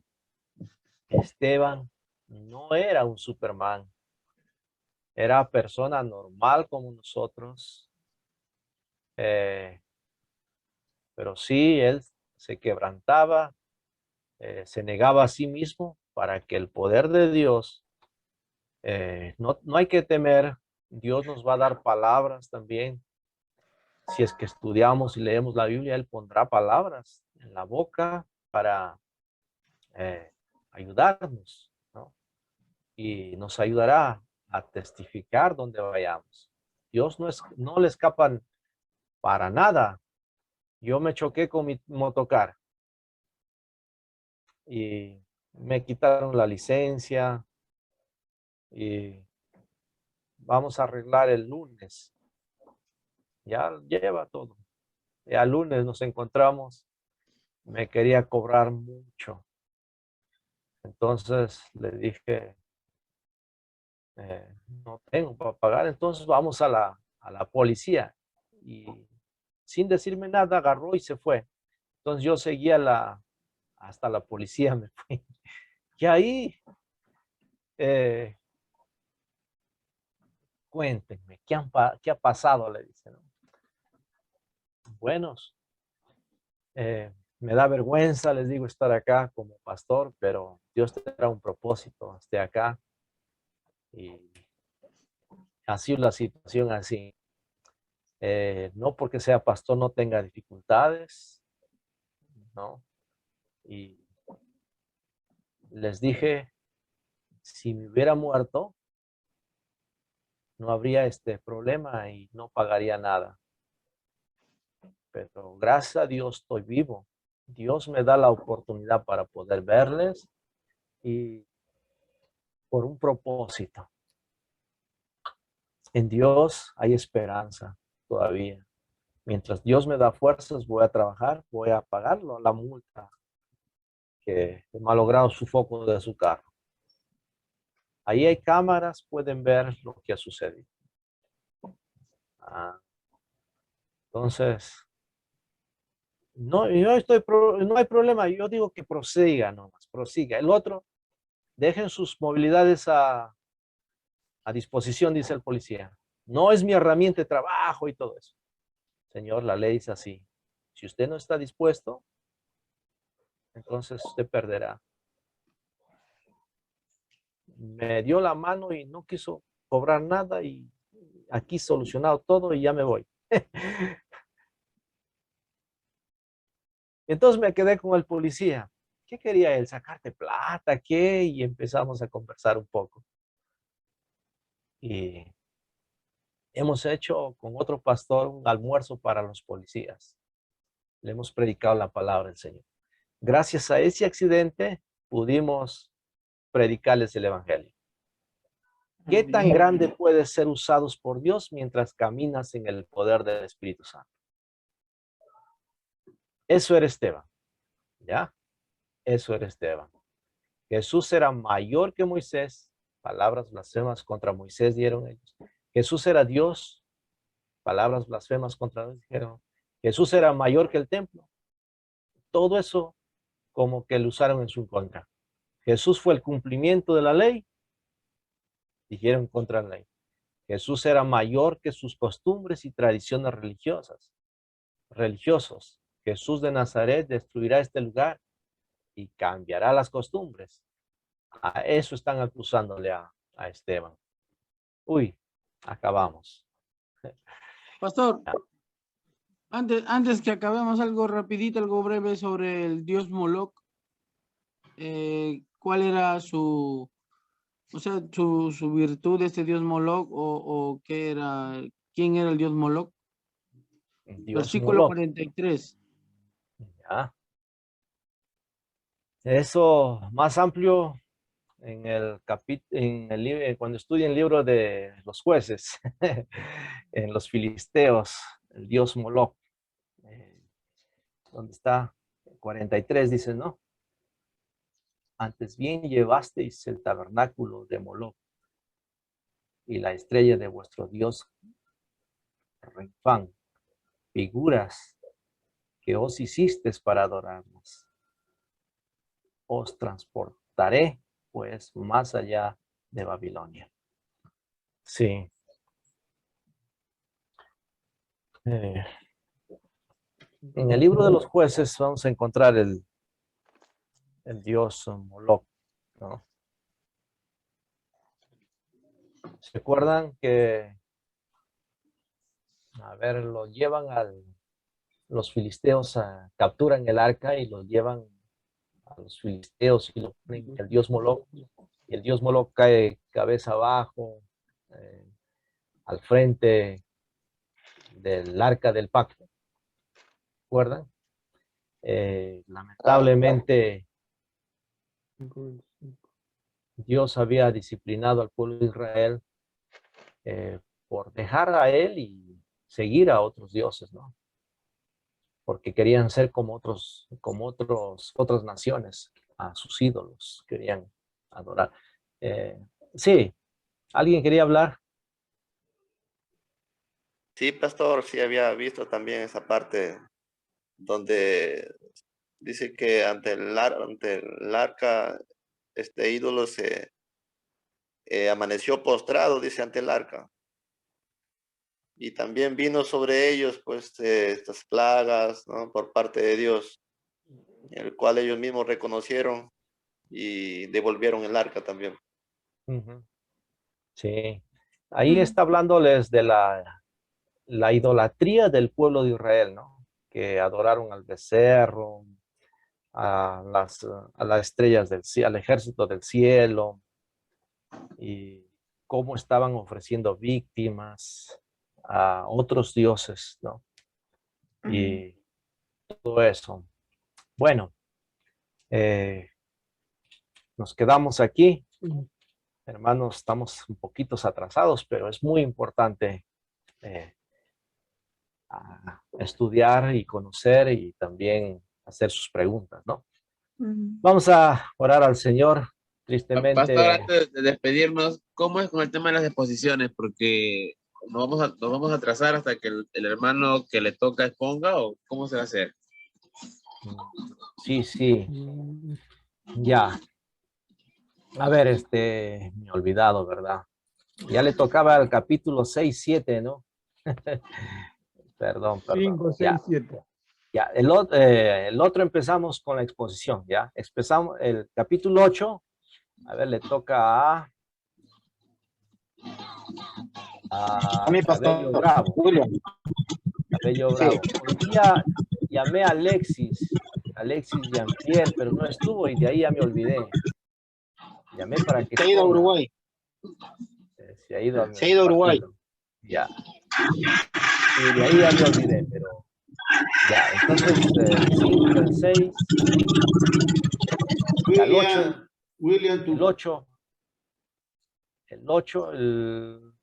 Speaker 1: Esteban no era un Superman. Era persona normal como nosotros. Pero sí, él se quebrantaba, se negaba a sí mismo para que el poder de Dios, no hay que temer Dios nos va a dar palabras también. Si es que estudiamos y leemos la Biblia, Él pondrá palabras en la boca para ayudarnos, ¿no? Y nos ayudará a testificar donde vayamos. Dios no le escapan para nada. Yo me choqué con mi motocar y me quitaron la licencia y vamos a arreglar el lunes. Ya lleva todo. Ya el lunes nos encontramos. Me quería cobrar mucho. Entonces le dije, no tengo para pagar, entonces vamos a la policía. Y sin decirme nada, agarró y se fue. Entonces yo seguía hasta la policía, me fui. Y ahí, cuéntenme, ¿qué ha pasado? Le dice, ¿no? Buenos, me da vergüenza, les digo, estar acá como pastor, pero Dios tendrá un propósito, esté acá. Y así la situación así. No porque sea pastor no tenga dificultades, ¿no? Y les dije, si me hubiera muerto, no habría este problema y no pagaría nada. Pero gracias a Dios estoy vivo. Dios me da la oportunidad para poder verles y por un propósito. En Dios hay esperanza todavía. Mientras Dios me da fuerzas, voy a trabajar, voy a pagarlo, la multa que he malogrado su foco de su carro. Ahí hay cámaras, pueden ver lo que ha sucedido. Entonces, no hay problema. Yo digo que prosiga nomás, prosiga. El otro, dejen sus movilidades a disposición, dice el policía. No es mi herramienta de trabajo y todo eso. Señor, la ley dice así. Si usted no está dispuesto, entonces usted perderá. Me dio la mano y no quiso cobrar nada y aquí solucionado todo y ya me voy. Entonces me quedé con el policía. ¿Qué quería él? ¿Sacarte plata? ¿Qué? Y empezamos a conversar un poco. Y hemos hecho con otro pastor un almuerzo para los policías. Le hemos predicado la palabra del Señor. Gracias a ese accidente pudimos predicarles el evangelio. ¿Qué tan grande puede ser usados por Dios mientras caminas en el poder del Espíritu Santo? Eso era Esteban. ¿Ya? Eso era Esteban. Jesús era mayor que Moisés. Palabras blasfemas contra Moisés dieron ellos. Jesús era Dios. Palabras blasfemas contra Dios dijeron. Jesús era mayor que el templo. Todo eso como que lo usaron en su contra. Jesús fue el cumplimiento de la ley. Dijeron contra la ley. Jesús era mayor que sus costumbres y tradiciones religiosas. Religiosos. Jesús de Nazaret destruirá este lugar y cambiará las costumbres. A eso están acusándole a Esteban. Uy, acabamos.
Speaker 7: Pastor, antes que acabemos, algo rapidito, algo breve sobre el dios Moloch. ¿Cuál era su virtud de este dios Moloch o qué era, quién era el dios Moloch? Versículo
Speaker 1: Moloch.
Speaker 7: 43.
Speaker 1: Ya. Eso más amplio en el cuando estudia el libro de los jueces, en los filisteos, el dios Moloch, donde está 43, dice, ¿no? Antes bien llevasteis el tabernáculo de Moloch y la estrella de vuestro dios Renfán, figuras que os hicisteis para adorarlas. Os transportaré pues más allá de Babilonia. Sí. En el libro de los jueces vamos a encontrar el dios Moloch, ¿no? ¿Se acuerdan que A ver, lo llevan los filisteos capturan el arca y lo llevan a los filisteos y lo ponen el dios Moloc. Y el dios Moloc cae cabeza abajo al frente del arca del pacto. ¿Recuerdan? Lamentablemente, Dios había disciplinado al pueblo de Israel por dejar a él y seguir a otros dioses, ¿no? Porque querían ser como otras naciones, a sus ídolos, querían adorar. Sí, ¿alguien quería hablar?
Speaker 4: Sí, pastor, sí había visto también esa parte donde dice que ante el arca, este ídolo se amaneció postrado, dice, ante el arca. Y también vino sobre ellos, pues, estas plagas, ¿no? Por parte de Dios, el cual ellos mismos reconocieron y devolvieron el arca también.
Speaker 1: Sí, ahí está hablándoles de la idolatría del pueblo de Israel, ¿no? Que adoraron al becerro, a las estrellas del cielo, al ejército del cielo, y cómo estaban ofreciendo víctimas a otros dioses, ¿no? Y todo eso. Bueno, nos quedamos aquí. Hermanos, estamos un poquito atrasados, pero es muy importante estudiar y conocer y también hacer sus preguntas, ¿no? Vamos a orar al Señor. Tristemente.
Speaker 8: Pastor, antes de despedirnos, ¿cómo es con el tema de las deposiciones? Porque nos vamos a atrasar hasta que el hermano que le toca exponga, ¿o cómo se va a hacer?
Speaker 1: Sí. Ya. A ver, me he olvidado, ¿verdad? Ya le tocaba al capítulo 6, 7, ¿no? Perdón.
Speaker 13: 5, 6, 7.
Speaker 1: Ya, el otro empezamos con la exposición, ¿ya? Empezamos el capítulo 8. A ver, le toca a
Speaker 14: mí, pastor.
Speaker 1: Cabello Bravo. Cabello Bravo. Hoy día llamé a Alexis Jean-Pierre, pero no estuvo y de ahí ya me olvidé. Llamé para que...
Speaker 14: Se ha ido a Uruguay.
Speaker 1: Se ha ido
Speaker 14: a Uruguay.
Speaker 1: Ya. Y de ahí ya me olvidé, pero... Ya, entonces, el 5, el 6... El 8...
Speaker 3: William, tú.
Speaker 1: El 8... El 8, el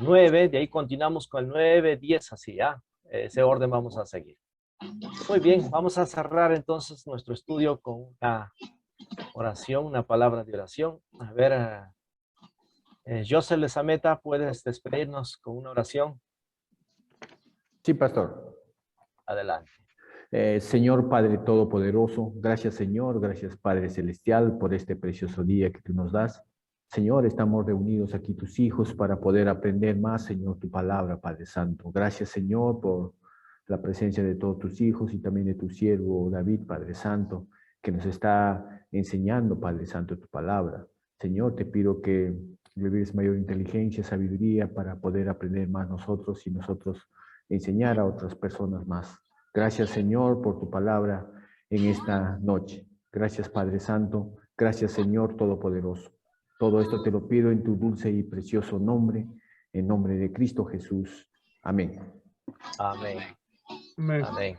Speaker 1: 9, de ahí continuamos con el 9, 10, así, ¿ya? Ese orden vamos a seguir. Muy bien, vamos a cerrar entonces nuestro estudio con una oración, una palabra de oración. A ver, José Lezameta, ¿puedes despedirnos con una oración?
Speaker 5: Sí, pastor.
Speaker 1: Adelante.
Speaker 5: Señor Padre Todopoderoso, gracias Señor, gracias Padre Celestial por este precioso día que tú nos das. Señor, estamos reunidos aquí tus hijos para poder aprender más, Señor, tu palabra, Padre Santo. Gracias Señor por la presencia de todos tus hijos y también de tu siervo David, Padre Santo, que nos está enseñando, Padre Santo, tu palabra. Señor, te pido que le des mayor inteligencia, sabiduría para poder aprender más nosotros y nosotros enseñar a otras personas más. Gracias, Señor, por tu palabra en esta noche. Gracias, Padre Santo. Gracias, Señor Todopoderoso. Todo esto te lo pido en tu dulce y precioso nombre, en nombre de Cristo Jesús. Amén.
Speaker 1: Amén.
Speaker 13: Amén.
Speaker 1: Amén.